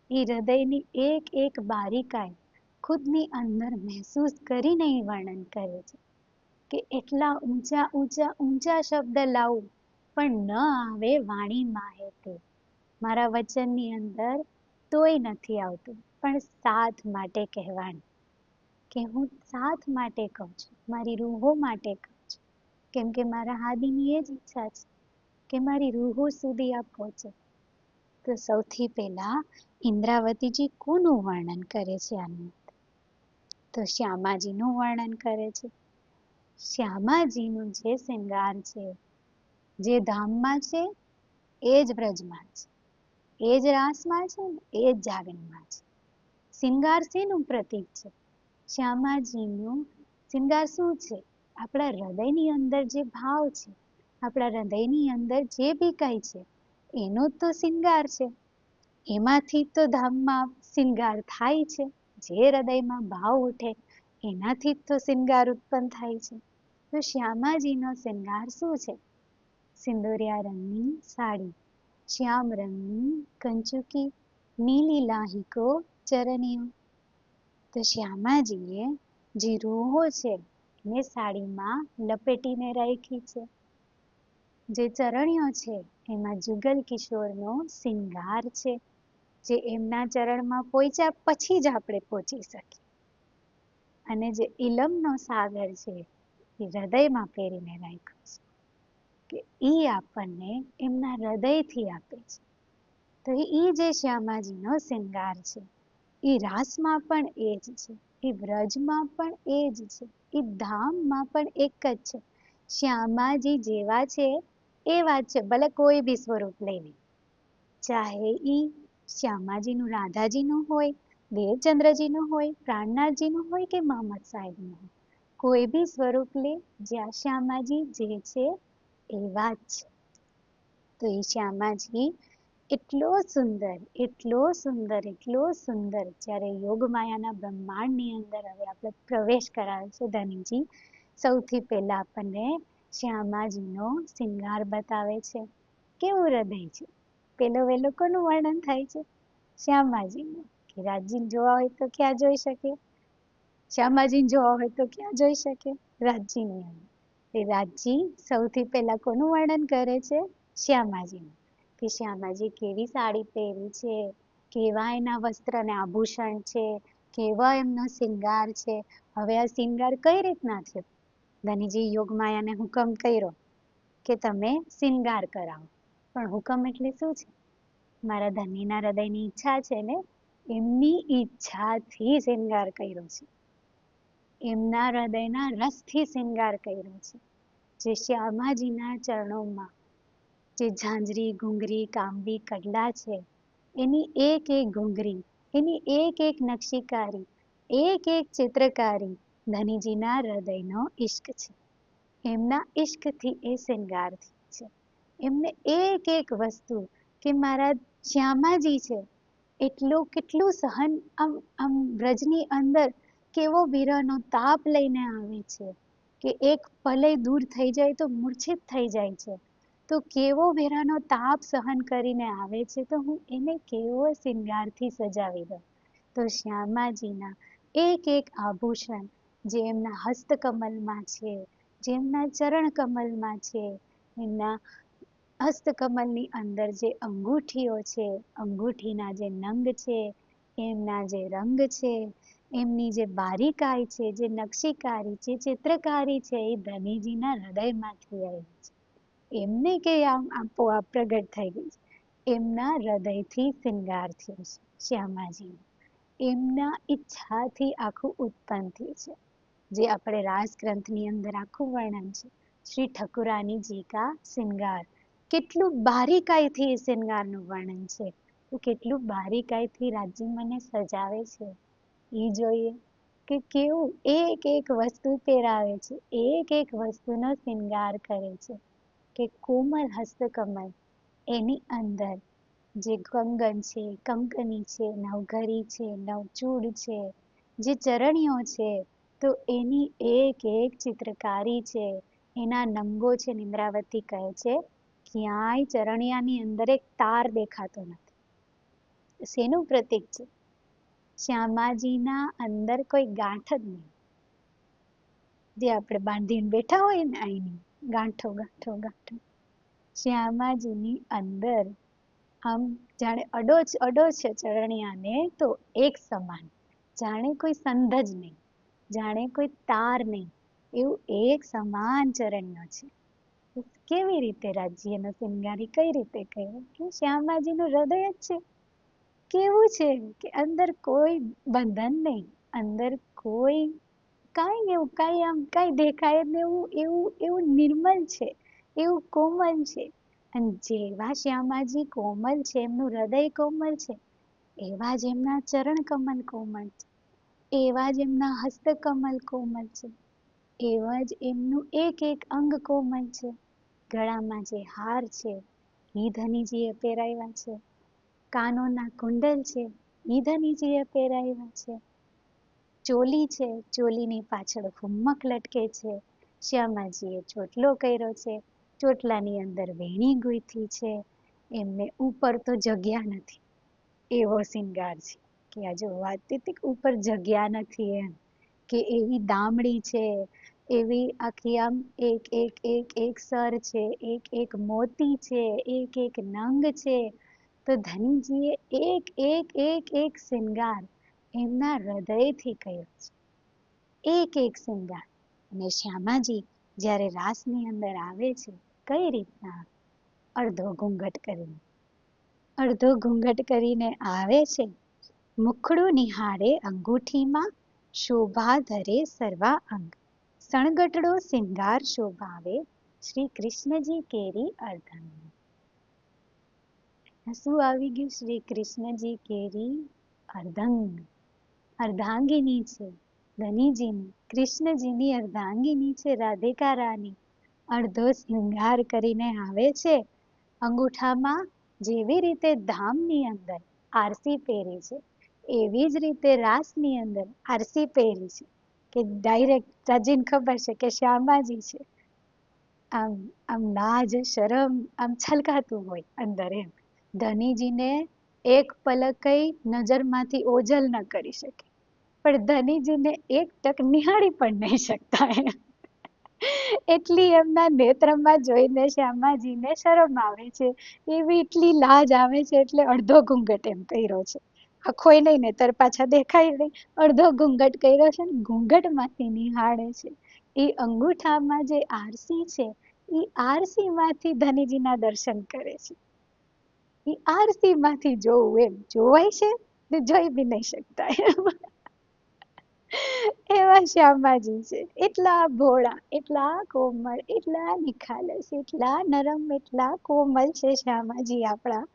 એ હૃદયની એક એક બારીકાઈ ખુદની અંદર મહેસૂસ કરીને વર્ણન કરે છે કે એટલા ઊંચા ઊંચા ઊંચા શબ્દ લાવું પણ ન આવે વાણી માહે તે, મારા વચનની અંદર તોય નથી આવતું, પણ સાથ માટે કહેવાનું કે હું સાથ માટે કહું છું, મારી રૂહો માટે કહું છું. કેમ કે મારા હાદીની એ જ ઈચ્છા છે કે મારી રૂહો સુધી આ પહોંચે. તો સૌથી પહેલા ઇન્દ્રાવતીજી કોનું વર્ણન કરે છે આનું? તો શ્યામાજીનું વર્ણન કરે છે. શ્યામાજીનું જે શૃંગાર છે, જે ધામમાં છે, એ જ બ્રજમાં છે, એ જ રાસમાં છે, એ જ જાગરણમાં છે. શૃંગાર શેનું પ્રતીક છે? શ્યામાજીનું શૃંગાર શું છે? આપણા હૃદયની અંદર જે ભાવ છે, આપણા હૃદયની અંદર જે બી કાંઈ છે, એનો તો શૃંગાર છે. એમાંથી તો ધામમાં શૃંગાર થાય છે. જે હૃદયમાં ભાવ ઉઠે એનાથી તો શૃંગાર ઉત્પન્ન થાય છે. તો શ્યામાજીનો શૃંગાર શું છે? સિંદુરિયા રંગની સાડી, શ્યામ રંગની કંચુકી, નીલી લાહિકો ચરણીઓ. તો શ્યામાજીએ જે રૂહો છે એને સાડીમાં લપેટીને રાખી છે. જે ચરણીઓ છે એમાં જુગલ કિશોરનો શૃંગાર છે, જે એમના ચરણમાં પહોંચ્યા પછી જ આપણે પહોંચી શકીએ. અને જે ઇલમનો સાગર છે એ હૃદયમાં પહેરીને રાખ્યો છે કે ઈ આપણને એમના હૃદયથી આપે છે. તો એ જે શ્યામાજીનો શૃંગાર છે, એ રાસમાં પણ એ જ છે, એ વ્રજમાં પણ એ જ છે, એ ધામમાં પણ એક જ છે. શ્યામાજી જેવા છે એવા જ છે, ભલે કોઈ બી સ્વરૂપ લઈ લે. ચાહે ઈ શ્યામાજીનું રાધાજીનું હોય, દેવચંદ્રજીનું હોય, પ્રાણનાથજીનું હોય કે મહંમદ સાહેબનું હોય, કોઈ બી સ્વરૂપ લે, જ્યાં શ્યામાજી જે છે એવા જ છે. તો એ શ્યામાજી એટલો સુંદર, એટલો સુંદર, એટલો સુંદર. જ્યારે યોગમાયાના બ્રહ્માંડની અંદર હવે આપણે પ્રવેશ કરાવે છે ધનીજી, સૌથી પહેલા આપણને શ્યામાજીનો શૃંગાર બતાવે છે. કેવું હૃદય છે? પેલો વેલો કોનું વર્ણન થાય છે? શ્યામાજીનું. કે રાજજીને જોવા હોય તો ક્યાં જોઈ શકે? શ્યામાજીને જોવા હોય તો ક્યાં જોઈ શકે? રાજજીની અંદર. એ રાજજી સૌથી પહેલા કોનું વર્ણન કરે છે? શ્યામાજીનું. કે શ્યામાજી કેવી સાડી પહેરી છે, કેવા એના વસ્ત્ર અને આભૂષણ છે, કેવા એમનો શૃંગાર છે. હવે આ શૃંગાર કઈ રીતના થયો? ધનીજી યોગમાયાને હુકમ કર્યો કે તમે શિંગાર કરાવો. પણ હુકમ એટલે શું છે? મારા ધનીના હૃદયની ઈચ્છા છે ને, એમની ઈચ્છાથી શિંગાર કર્યો છે. એમના હૃદયના રસથી શિંગાર કર્યો છે. જે શ્યામાજીના ચરણોમાં જે ઝાંઝરી, ઘૂંઘરી, કામબી, કડલા છે, એની એક એક ઘૂંઘરી, એની એક એક નકશીકારી, એક એક ચિત્રકારી ધનીજીના હૃદયનો ઇશ્ક છે. એમના ઇશ્કથી એ શિંગાર છે. એમને એક એક વસ્તુ કે મારા શ્યામાજી છે એટલું કેટલું સહન આમ વ્રજની અંદર કેવો વિરહનો તાપ લઈને આવે છે કે એક પલે દૂર થઈ જાય તો મૂર્છિત થઈ જાય છે. તો કેવો વિરહનો તાપ સહન કરીને આવે છે, તો હું એને કેવો શિંગારથી સજાવી દઉં. તો શ્યામાજીના એક એક આભૂષણ જે એમના હસ્તકમલમાં છે, જેમના ચરણ કમલમાં છે, એમના હસ્તકમલની અંદર જે અંગૂઠીઓ છે, અંગૂઠીના જે નંગ છે, એમના જે રંગ છે, એમની જે બારીકાઈ છે, જે નકશીકારી છે, ચિત્રકારી છે, એ ધનીજીના હૃદયમાંથી આવી છે. એમને કે આમ આપોઆપ પ્રગટ થઈ ગઈ છે. એમના હૃદયથી શિંગાર થયો છે શ્યામાજી. એમના ઈચ્છાથી આખું ઉત્પન્ન થયું છે. જે આપણે રાસ ગ્રંથની અંદર આખું વર્ણન છે. શ્રી ઠકુરાનીજી કા શિંગાર. કેટલું બારીકાઈથી એ શિંગારનું વર્ણન છે. તો કેટલું બારીકાઈથી રાજજી મને સજાવે છે એ જોઈએ કે કેવું એક એક વસ્તુ પહેરાવે છે, એક એક વસ્તુનો શિંગાર કરે છે. કે કોમલ હસ્તકમલ એની અંદર જે કંગન છે, કંકની છે, નવઘરી છે, નવચૂડ છે, જે ચરણીઓ છે, તો એની એક એક ચિત્રકારી છે. એના નંગો છે, નિંદ્રાવતી કહે છે ક્યાંય ચરણિયાની અંદર એક તાર દેખાતો નથી. શેનું પ્રતીક છે? શ્યામાજીના અંદર કોઈ ગાંઠ જ નહીં. જે આપણે બાંધીને બેઠા હોય ને અહીંની ગાંઠો ગાંઠો ગાંઠો. શ્યામાજીની અંદર આમ જાણે અડો છે ચરણિયાને તો એક સમાન, જાણે કોઈ સંધ જ નહીં, જાણે કોઈ તાર નહીં, એવું એક સમાન ચરણિયો છે. કેવી રીતે રાજ્ય એનો શિંગારી કઈ રીતે કહ્યું કે શ્યામાજીનું હૃદય જ છે. કેવું છે કે અંદર કોઈ બંધન નહીં, અંદર કોઈ કાંઈ એવું કાંઈ આમ કાંઈ દેખાય જ એવું નિર્મલ છે, એવું કોમલ છે. અને જેવા શ્યામાજી કોમલ છે, એમનું હૃદય કોમલ છે, એવા જ એમના ચરણ કમલ કોમલ છે, એવા જ એમના હસ્તકમલ કોમલ છે, એવા જ એમનું એક એક અંગ કોમલ છે. ગળામાં જે હાર છે એ ધનીજીએ પહેરાવ્યા છે, કાનોના કુંડલ છે એ ધનીજીએ પહેરાવ્યા છે, ચોલી છે, ચોલીની પાછળ હુમ્મક લટકે છે, શ્યામાજીએ ચોટલો કર્યો છે, ચોટલાની અંદર વેણી ગૂંથી છે. એમને ઉપર તો જગ્યા નથી એવો શિંગાર છે કે આ જો વાત ઉપર જગ્યા નથી એમ કે એવી દામડી છે, એવી આખી આમ એક એક એક એક સર છે, એક એક મોતી છે, એક એક નંગ છે. તો ધનીજીએ એક એક એક એક શિંગાર એમના હૃદયથી કર્યો છે, એક એક શિંગાર. અને શ્યામાજી જ્યારે રાસની અંદર આવે છે કઈ રીતના? અડધો ઘૂંઘટ કરીને, અડધો ઘૂંઘટ કરીને આવે છે. મુખડું નિહાળે અંગૂઠીમાં, શોભા ધરે સર્વા અંગ, સણગટડો શિંગાર શોભાવે, શ્રી કૃષ્ણજી કેરી અર્ધંગ. શું આવી ગયું? શ્રી કૃષ્ણજી કેરી અર્ધંગ. અર્ધાંગિની છે ધનીજીની, કૃષ્ણજીની અર્ધાંગિની છે રાધિકા રાની. અડધો શૃંગાર કરીને આવે છે. અંગૂઠામાં જેવી રીતે ધામની અંદર આરસી પહેરી છે, એવી જ રીતે રાસની અંદર આરસી પહેરી છે કે ડાયરેક્ટ રાજીને ખબર છે કે શ્યામાજી છે. આમ આમ લાજ શરમ આમ છલકાતું હોય અંદર એમ. ધનીજીને એક પલકઈ નજરમાંથી ઓझल ન કરી શકે, પણ ધનીજીને એક ટક નિહાળી પણ નહીં શકતા એમ. એટલી એમના નેત્રમાં જોઈને શ્યામાજીને શરમ આવે છે, એવી એટલી લાજ આવે છે. એટલે અડધો ઘૂંઘટ એમ કર્યો છે, આખોય નહીં ને તર પાછા દેખાય નહીં, અડધો ઘૂંઘટ કર્યો છે ને ઘૂંઘટમાંથી નિહાળે છે એ અંગૂઠામાં જે આરસી છે એ આરસીમાંથી ધનીજીના દર્શન કરે છે. એ આરસીમાંથી જોવું એમ જોવાય છે ને જોઈ બી નહીં શકતા એવા શ્યામાજી છે. એટલા ભોળા, એટલા કોમળ, એટલા નિખાલસ, એટલા નરમ, એટલા કોમળ છે શ્યામાજી આપણા.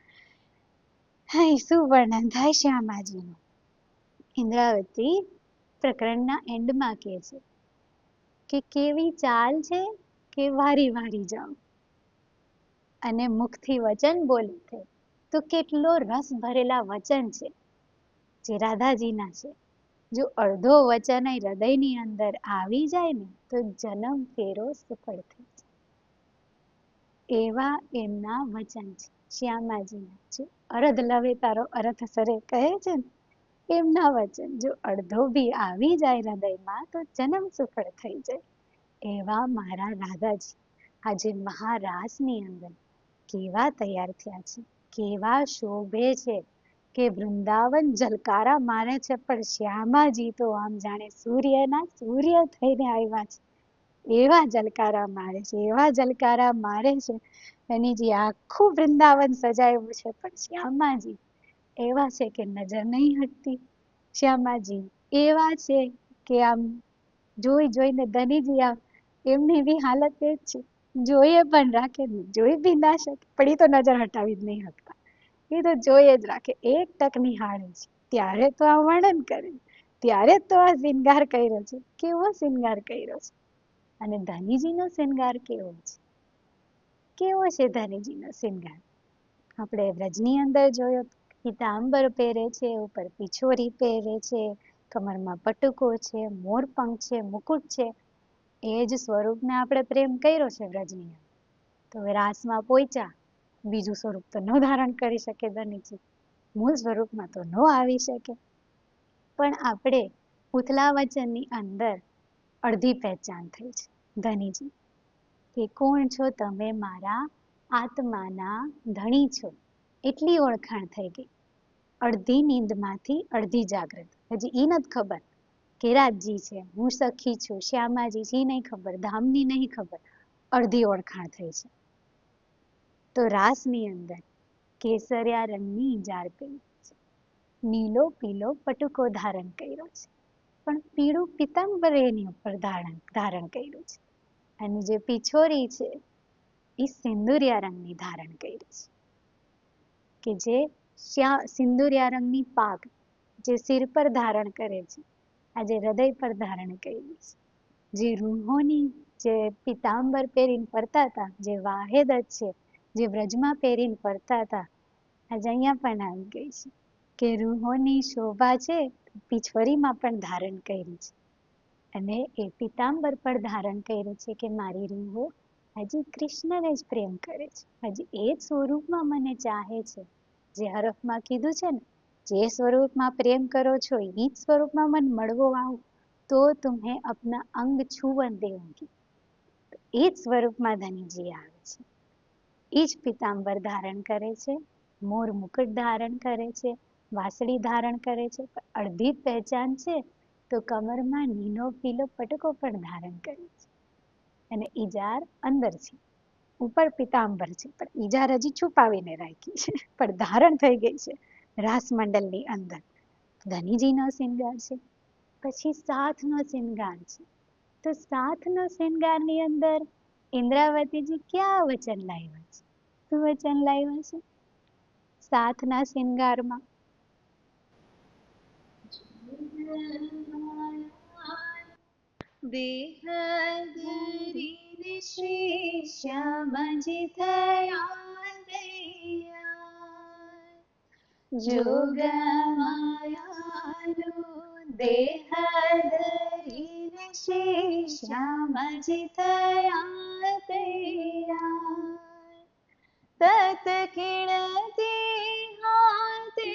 હાય શું વર્ણન થાય શ્યામાજીનું. ઇન્દ્રાવતી પ્રકરણના એન્ડમાં કહે છે કે કેવી ચાલ છે કે વારી વારી જાઉં, અને મુખથી વચન બોલે છે તો કેટલો રસ ભરેલા વચન છે જે રાધાજીના છે. જો અડધો વચન હૃદયની અંદર આવી જાય ને તો જન્મ ફેરો સફળ થઈ જાય. એવા એમના વચન છે શ્યામાજીના. જો અરધ લવે તારો અરથ સરે કહે છે ને, એમના વચન જો અડધો બી આવી જાય હૃદયમાં તો જન્મ સફળ થઈ જાય. એવા મારા રાધાજી આજે મહારાસની અંદર કેવા તૈયાર થયા છે, કેવા શોભે છે કે વૃંદાવન ઝલકારા મારે છે, પણ શ્યામાજી તો આમ જાણે સૂર્યના સૂર્ય થઈને આવ્યા છે. એવા ઝલકારા મારે છે, એવા ઝલકારા મારે છે. એની જે આખું વૃંદાવન સજાયું છે, પણ શ્યામાજી એવા છે કે નજર નહીં હટતી. શ્યામાજી એવા છે કે આમ જોઈ જોઈને ધનીજી આમ એમની બી હાલત એ જ છે. જોઈએ પણ રાખે, જોઈ બી ના શકે, પણ એ તો નજર હટાવી જ નહીં શકતા. એ તો જોઈએ જ રાખે, એક ટક નિહાળે છે. ત્યારે તો આ વર્ણન કરે, ત્યારે તો આ શૃંગાર કર્યો છે. કેવો શૃંગાર કર્યો છે. અને ધનીજીનો શૃંગાર કેવો છે, કેવો છે ધનીજીનો શૃંગાર. આપણે વ્રજની અંદર જોયો, પીતાંબર પહેરે છે, ઉપર પિછોરી પહેરે છે, કમરમાં પટુકો છે, મોરપંખ છે, મુકુટ છે. એ જ સ્વરૂપને આપણે પ્રેમ કર્યો છે વ્રજની અંદર. તો રાસમાં પહોંચ્યા, બીજું સ્વરૂપ તો ન ધારણ કરી શકે ધનીજી, મૂળ સ્વરૂપમાં તો ન આવી શકે. પણ આપણે ઉથલા વચનની અંદર અડધી પહેચાન થઈ છે ધનીજી કે કોણ છો તમે, મારા આત્માના ધણી છો, એટલી ઓળખાણ થઈ ગઈ. અડધી નીંદમાંથી અડધી જાગૃત. હજી એ નથી ખબર કે રાજજી છે, હું સખી છું, શ્યામાજી છે, નહીં ખબર, ધામની નહીં ખબર, અડધી ઓળખાણ થઈ છે. તો રાસની અંદર કેસરિયા રંગની ઇજાર પહેરી છે, નીલો પીલો પટુકો ધારણ કર્યો છે, પણ પીળું પિતાંબર એની ઉપર ધારણ કર્યું છે. અને જે પિછોરી છે એ સિંદુરિયા રંગની ધારણ કરી છે, કે જે સિંદુરિયા રંગની પાગ જે સિર પર ધારણ કરે છે, આજે હૃદય પર ધારણ કરી છે. જે રૂહોની જે પિતાંબર પહેરીને ફરતા હતા, જે વાહેદ છે, જે વ્રજમાં પહેરીને ફરતા હતા, આજે અહીંયા પણ આવી ગઈ છે કે રૂહોની શોભા છે પિછોરીમાં પણ ધારણ કરી છે. અને એ પિતાંબર પર ધારણ કર્યું છે કે મારી રૂહો હજી કૃષ્ણને જ પ્રેમ કરે છે, હજી એ જ સ્વરૂપમાં મને ચાહે છે. જે હરફમાં કીધું છે ને, જે સ્વરૂપમાં પ્રેમ કરો છો એ જ સ્વરૂપમાં મને મળવો આવો તો તુમ્હે અપના અંગ છુવન દેઉંગી. એ જ સ્વરૂપમાં ધનીજી આવે છે. એ જ પિતાંબર ધારણ કરે છે, મોર મુકુટ ધારણ કરે છે, વાસળી ધારણ કરે છે. અડધી પહેચાન છે તો કમરમાં નીલો પીલો પટકો પણ ધારણ કરે છે. અને ઈજાર અંદર છે, ઉપર પિતાંબર છે, પણ ઈજાર હજી છુપાવીને રાખી છે, પણ ધારણ થઈ ગઈ છે રાસમંડલની અંદર. ધનીજીનો શૃંગાર છે. પછી સાથનો શૃંગાર છે. તો સાથનો શૃંગારની અંદર ઇન્દ્રાવતીજી ક્યાં વચન લાવ્યા છે? શું વચન લાવ્યા છે સાથના શૃંગારમાં? બેહદરીને શ્રી શ્યામજી થયા તૈયાર, જોગમાયાનું દેહ ધરીને શ્રી શ્યામજી થયા તૈયાર. તત ખીણતી હાથે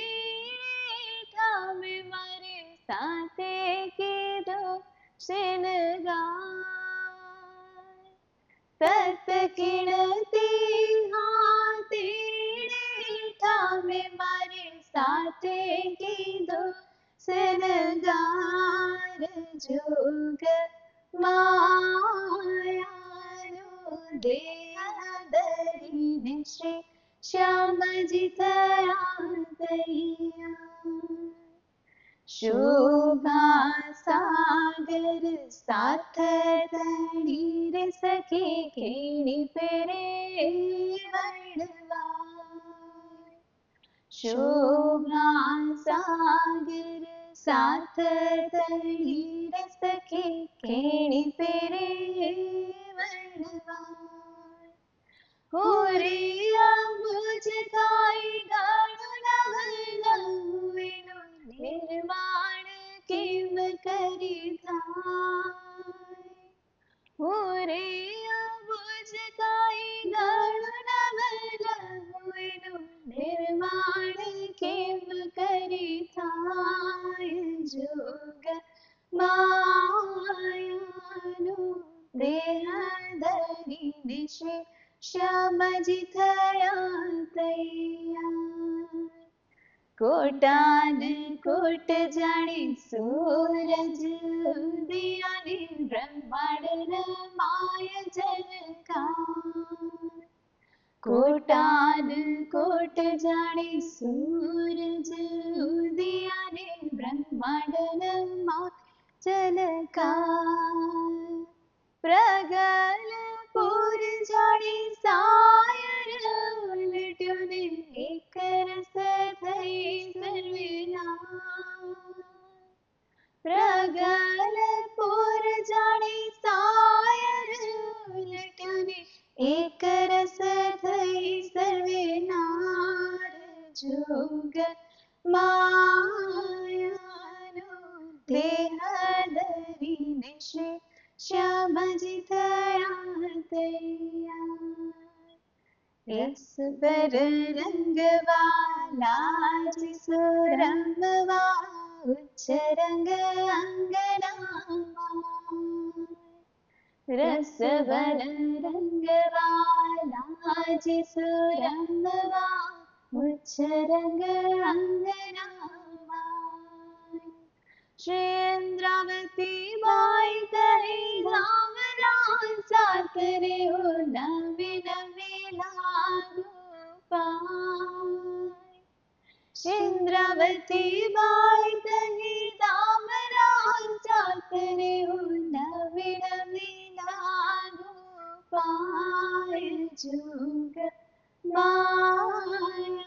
ઠામે મારે સાથે કીધું શૃંગાર. તત ખીણતી હાથે ઠામે મારે સાથે કીધું શૃંગાર. જોગ માં દેહ ધરીને શ્રી શ્યામજી થયા તૈયાર. શોભા સાગર સાથ તણી રે સખી કેણી પેરે વણવા. શોભા સાગર સાથ તણી રે સખી કેણી પેરે વણવા. હોરે અંબુજ ખાઈ ગાણું નવલવું એનું નિર્માણ કેમ કરી થાય. હોરે અંબુજ ખાઈ ગાણું નવલવું એનું નિર્માણ કેમ કરી થાય. જોગ માયાનું દેહ ધરીને શ્રી શ્યામજી થયા તૈયાર. કોટાન કોટ જાણે સૂરજ ઉદિયાને બ્રહ્માંડ રમાય ઝલકાર. કોટાન કોટ જાણે સૂરજ ઉદિયાને બ્રહ્માંડ રમાય ઝલકાર. પ્રગલ પુર જાણે સાયર ઉલટ્યો ને એક રસ થઈ સર્વેના. પ્રગલ પુર જાણે સાયર ઉલટ્યો ને એક રસ થઈ સર્વેના. જોગ માયાનું દેહ ધરીને શ્રી શ્યામજી થયા તૈયાર. રસ પર રંગવાલા જીસો રંગવા ઉચ્ચ રંગ અંગનામાં. રસ પર રંગવાલા જીસો રંગવા ઉચ્ચ રંગ અંગનામાં. શ્રી ઇન્દ્રાવતી બાઈ કહી ધામરા સાત રે ઓ નવે નવે લાગુ પાય. ઇન્દ્રાવતી બાઈ કહી ધામરા સાત રે ઓ નવે નવે લાગુ પાય. જોગ માયાનું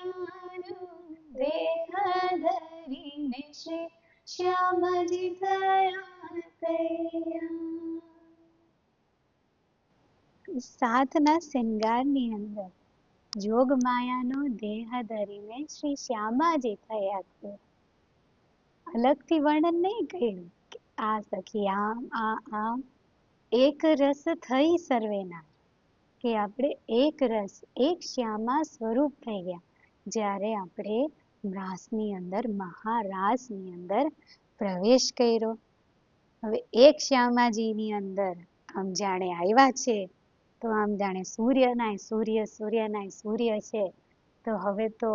દેહ ધરીને શ્રી શ્યામજી થયા તૈયાર. સાથના શૃંગારની અંદર જોગ માયાનો દેહ ધરીને શ્રી શ્યામાજી થયા છે. અલગથી વર્ણન નહીં કર્યું કે આ સખી આમ આમ એક રસ થઈ સર્વેના, કે આપણે એક રસ એક શ્યામા સ્વરૂપ થઈ ગયા જ્યારે આપણે રાસની અંદર મહારાસની અંદર પ્રવેશ કર્યો. હવે એક શ્યામાજીની અંદર આમ જાણે આવ્યા છે તો આમ જાણે સૂર્યનાય સૂર્ય છે. તો હવે તો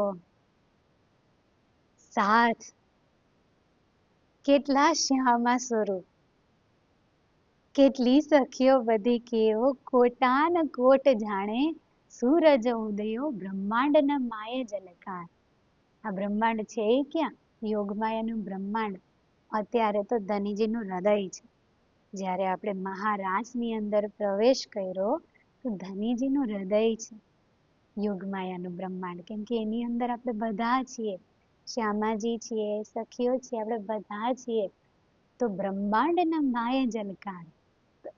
સાથ કેટલા શ્યામા સ્વરૂપ, કેટલી સખીઓ બધી કેવો કોટાન કોટ જાણે સૂરજ ઉદયો બ્રહ્માંડના માયે ઝલકાર. આ બ્રહ્માંડ છે એ ક્યાં? યોગમાયાનું બ્રહ્માંડ અત્યારે તો ધનીજીનું હૃદય છે. જ્યારે આપણે મહારાસની અંદર પ્રવેશ કર્યો તો ધનીજીનું હૃદય છે યોગમાયાનું બ્રહ્માંડ. કેમ કે એની અંદર આપણે બધા છીએ, શ્યામાજી છીએ, સખીઓ છીએ, આપણે બધા છીએ. તો બ્રહ્માંડના માયે ઝલકાર.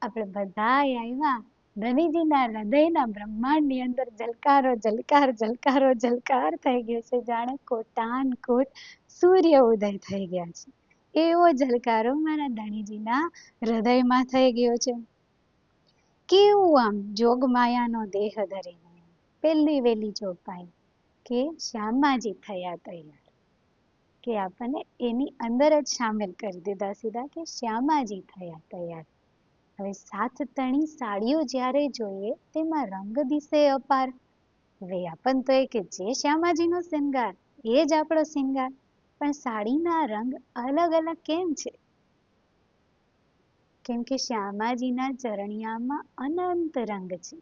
આપણે બધા આવ્યા ધનીજીના હૃદયના બ્રહ્માંડની અંદર ઝલકારો ઝલકાર ઝલકારો ઝલકાર થઈ ગયો છે. જાણે કોટાન કોટ સૂર્ય ઉદય થઈ ગયા છે એવો ઝલકારો મારા ધણીજીના હૃદયમાં થઈ ગયો છે. કેવું આમ જોગમાયાનો દેહ ધરીને પહેલી વહેલી ચોપાઈ કે શ્યામાજી થયા તૈયાર, કે આપણને એની અંદર જ સામેલ કરી દીધા સીધા કે શ્યામાજી થયા તૈયાર. હવે સાત તણી સાડીઓ જ્યારે જોઈએ તેમાં રંગ દિશે અપાર. વ્યાપન તો એ કે જે શ્યામાજીનો શૃંગાર એ જ આપણો શૃંગાર, પણ સાડીના રંગ અલગ અલગ કેમ છે? કેમ કે શ્યામાજીના ચરણિયામાં અનંત રંગ છે.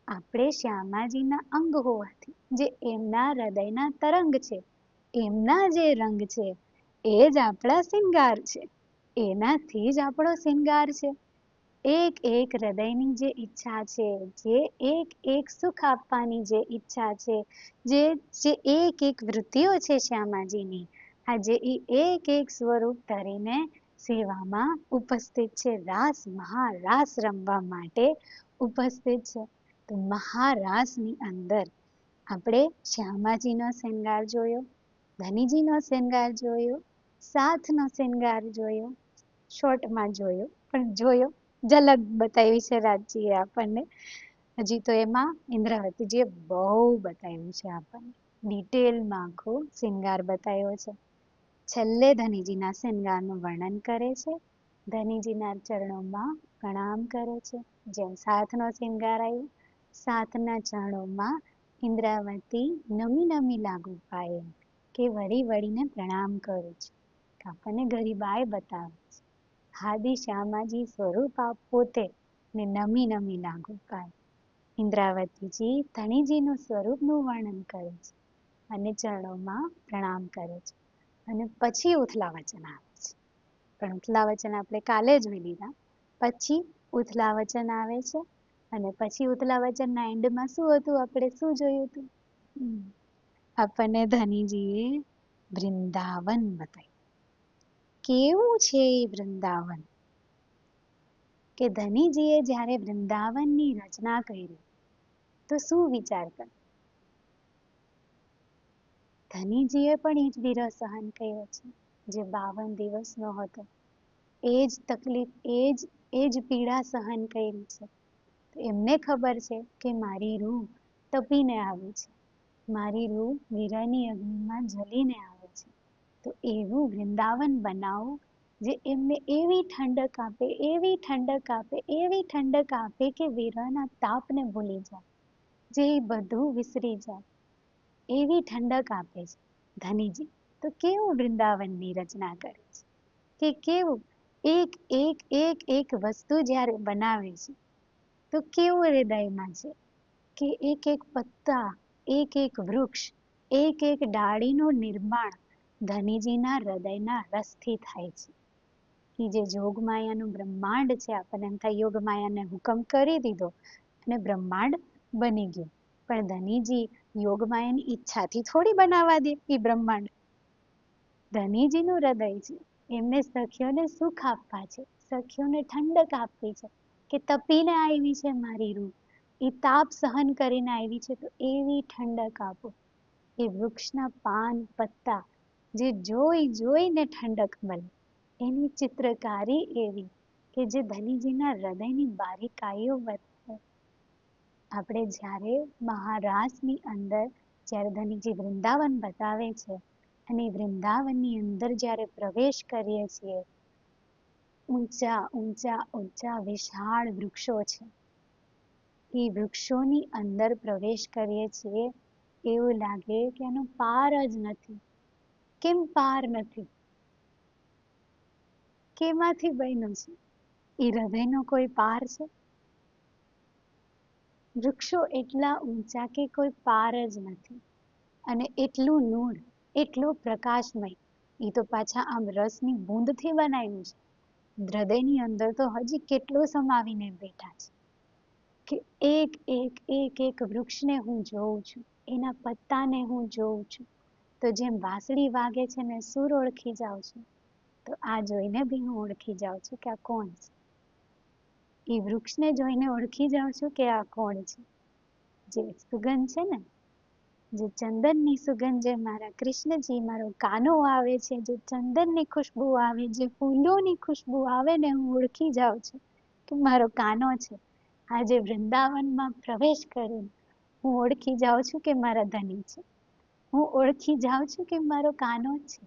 આપણે શ્યામાજીના અંગ હોવાથી જે એમના હૃદયના તરંગ છે, એમના જે રંગ છે એ જ આપણા શિંગાર છે, એનાથી જ આપણો શિંગાર છે. એક એક હૃદયની જે ઈચ્છા છે, જે એક એક સુખ આપવાની જે ઈચ્છા છે, જે એક એક વૃત્તિઓ છે શ્યામાજીની, આજે એક એક સ્વરૂપ ધરીને સેવામાં ઉપસ્થિત છે, રાસ મહારાસ રમવા માટે ઉપસ્થિત છે. તો મહારાસની અંદર આપણે શ્યામાજીનો શૃંગાર જોયો, ધનીજીનો શૃંગાર જોયો, સાથનો શૃંગાર જોયો, શોર્ટમાં જોયો પણ જોયો, ઝલક બતાવી છે રાજજીએ આપણને. હજી તો એમાં ઇન્દ્રાવતીજીએ બહુ બતાવ્યું છે આપણને, ડિટેલમાં આખો શૃંગાર બતાવ્યો છે. છેલ્લે ધનીજીના શૃંગારનું વર્ણન કરે છે, ધનીજીના ચરણોમાં પ્રણામ કરે છે. જેમ સાથનો શૃંગાર આવ્યો, સાથના ચરણોમાં ઇન્દ્રાવતી નમી નમી લાગુ પાએ કે વળી વળીને પ્રણામ કરું છું. આપણને ગરીબાઈ બતાવે છે, હાદી શ્યામાજી સ્વરૂપ આપ પોતે ને નમી નમી લાગુ પાય. ઇન્દ્રાવતીજી ધણીજીનું સ્વરૂપનું વર્ણન કરે છે અને ચરણોમાં પ્રણામ કરે છે. અને પછી ઉથલા વચન આવે છે, પણ ઉથલા વચન આપણે કાલે જોઈ લીધા. પછી ઉથલા વચન આવે છે અને પછી ઉથલા વચનના એન્ડમાં શું હતું, આપણે શું જોયું હતું? આપણને ધનીજીએ વૃંદાવન બતાવ્યું. કેવું છે એ વૃંદાવન, કે ધનીજીએ જ્યારે વૃંદાવનની રચના કરી તો શું વિચાર કર્યો? ધનીજીએ પણ એ જ વિરહ સહન કર્યો છે જે 52 દિવસનો હતો. એ જ તકલીફ, એ જ પીડા સહન કરી છે. એમને ખબર છે કે મારી રૂહ તપીને આવે છે, મારી રૂહ વિરહની અગ્નિમાં જલીને આવે છે. તો એવું વૃંદાવન બનાવો જે એમને એવી ઠંડક આપે, એવી ઠંડક આપે, એવી ઠંડક આપે કે વિરહના તાપને ભૂલી જાય, જે બધું વિસરી જાય, એવી ઠંડક આપે છે ધનીજી. તો કેવું વૃંદાવનની રચના કરે છે, કે કેવું એક એક એક એક વસ્તુ જ્યારે બનાવે છે તો કેવું હૃદયમાં છે, કે એક એક પત્તા, એક એક વૃક્ષ, એક એક ડાળીનું નિર્માણ ધનીજીના હૃદયના રસથી થાય છે. કે જે જોગમાયાનું બ્રહ્માંડ છે, આપણને એમ થાય યોગમાયાને હુકમ કરી દીધો અને બ્રહ્માંડ બની ગયું, પણ ધનીજી યોગમાયાની ઈચ્છાથી થોડી બનાવવા દે એ બ્રહ્માંડ. ધનીજીનું હૃદય છે, એમને સખીઓને સુખ આપવા છે, સખીઓને ઠંડક આપવી છે, કે તપીને આવી છે મારી રૂહ, એ તાપ સહન કરીને આવી છે, તો એવી ઠંડક આપો. એ વૃક્ષના પાન પત્તા જે જોઈ જોઈને ઠંડક મળે, એની ચિત્રકારી એવી કે જે ધનીજીના હૃદયની બારીકાઈઓ બતાવે. આપણે જ્યારે મહારાસની અંદર જ્યારે ધનીજી વૃંદાવન બતાવે છે અને વૃંદાવનની અંદર જ્યારે પ્રવેશ કરીએ છીએ, ઊંચા ઊંચા ઊંચા વિશાળ વૃક્ષો છે, એ વૃક્ષોની અંદર પ્રવેશ કરીએ છીએ, એવું લાગે કે એનો પાર જ નથી. કેમ પાર નથી? કેમાંથી બન્યું છે? એ હૃદયનો કોઈ પાર છે? વૃક્ષો એટલા ઊંચા કે કોઈ પાર જ નથી, અને એટલું નૂર, એટલું પ્રકાશમય. એ તો પાછા આમ રસની બૂંદથી બનાવ્યું છે. હૃદયની અંદર તો હજી કેટલું સમાવીને બેઠા છે, કે એક એક એક એક વૃક્ષને હું જોઉં છું, એના પત્તાને હું જોઉં છું, તો જેમ વાંસળી વાગે છે ને સૂર ઓળખી જાઉં છું, તો આ જોઈને બી હું ઓળખી જાઉં છું કે આ કોણ છે. એ વૃક્ષને જોઈને ઓળખી જાઉં છું કે આ કોણ છે. જે સુગંધ છે ને, જે ચંદનની સુગંધ, જે મારા કૃષ્ણજી મારો કાનો આવે છે, જે ચંદનની ખુશ્બુ આવે, જે ફૂલોની ખુશ્બુ આવે ને, હું ઓળખી જાઉં છું કે મારો કાનો છે. આજે વૃંદાવનમાં પ્રવેશ કરીને હું ઓળખી જાઉં છું કે મારા ધની છે. હું ઓળખી જાઉં છું કે મારો કાનો છે.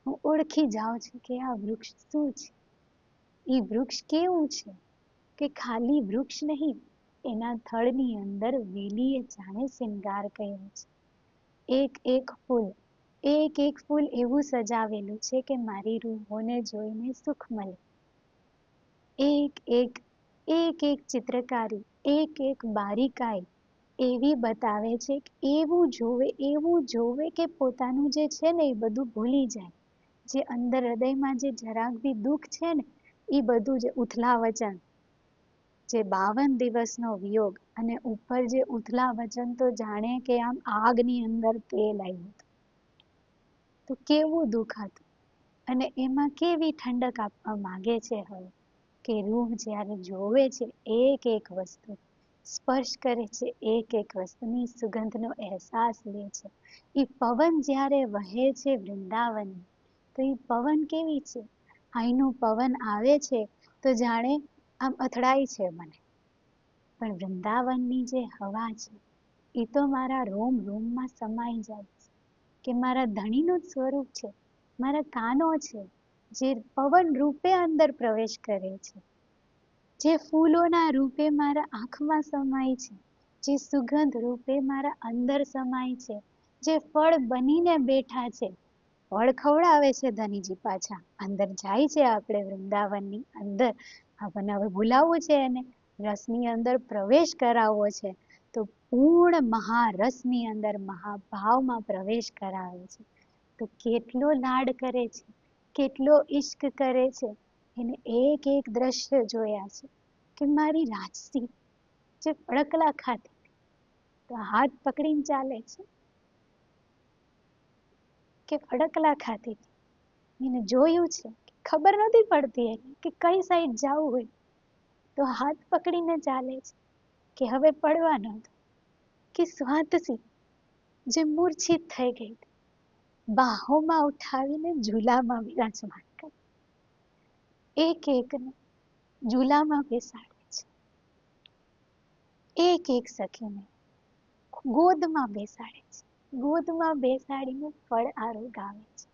હું ઓળખી જાઉં છું કે આ વૃક્ષ શું છે. એ વૃક્ષ કેવું છે, કે ખાલી વૃક્ષ નહીં, એના થડની અંદર વેલીએ જાણે શૃંગાર કર્યો છે. એક એક ફૂલ, એક એક ફૂલ એવું સજાવેલું છે કે મારી રૂહોને જોઈને સુખ મળે. એક એક એક એક ચિત્રકારી એક એક બારીકાઈ એવી બતાવે છે કે એવું જોવે કે પોતાનું જે છે ને એ બધું ભૂલી જાય. જે અંદર હૃદયમાં જે જરાક બી દુઃખ છે ને એ બધું જ ઉથલા વચન, જે 52 દિવસનો વિયોગ અને ઉપર જે ઉથલા વચન તો જાણે કે આમ આગની અંદર તેલ આવ્યું હતું. તો કેવું દુઃખ હતું અને એમાં કેવી ઠંડક આપવા માંગે છે હવે કે રૂહ જ્યારે જોવે છે એક એક વસ્તુ, સ્પર્શ કરે છે એક એક વસ્તુની સુગંધનો અહેસાસ લે છે. એ પવન જ્યારે વહે છે વૃંદાવનની, તો એ પવન કેવી છે? અહીંનું પવન આવે છે તો જાણે આમ અથડાય છે મને, પણ વૃંદાવનની જે હવા છે એ તો મારા રોમ રોમમાં સમાઈ જાય છે કે મારા ધણીનું જ સ્વરૂપ છે, મારા કાનો છે જે પવન રૂપે અંદર પ્રવેશ કરે છે, જે ફૂલોના રૂપે મારા આંખમાં સમાય છે, જે સુગંધ રૂપે મારા અંદર સમાય છે, જે ફળ બનીને બેઠા છે. ફળ ખવડાવે છે ધનીજી, પાછા અંદર જાય છે આપણે વૃંદાવનની અંદર, આપણને હવે ભૂલાવવું છે એને રસની અંદર પ્રવેશ કરાવવો છે, તો પૂર્ણ મહારસની અંદર મહાભાવમાં પ્રવેશ કરાવે છે. તો કેટલો લાડ કરે છે, કેટલો ઈશ્ક કરે છે. એને એક એક દ્રશ્ય જોયા છે કે મારી રાજસી જે ફડકલા ખાતી તો હાથ પકડીને ચાલે છે કે ફડકલા ખાતી એને જોયું છે, ખબર નથી પડતી એને કે કઈ સાઈડ જવું હોય તો હાથ પકડીને ચાલે છે કે હવે પડવાનો હતો. કે સ્વાતસી જે મૂર્છિત થઈ ગઈ બાહોમાં ઉઠાવીને ઝૂલામાં વિરાજમાન કરે, એક એકને ઝૂલામાં બેસાડે છે, એક એક સખીને ગોદમાં બેસાડે છે, ગોદમાં બેસાડીને ફળ આરોગાવે છે,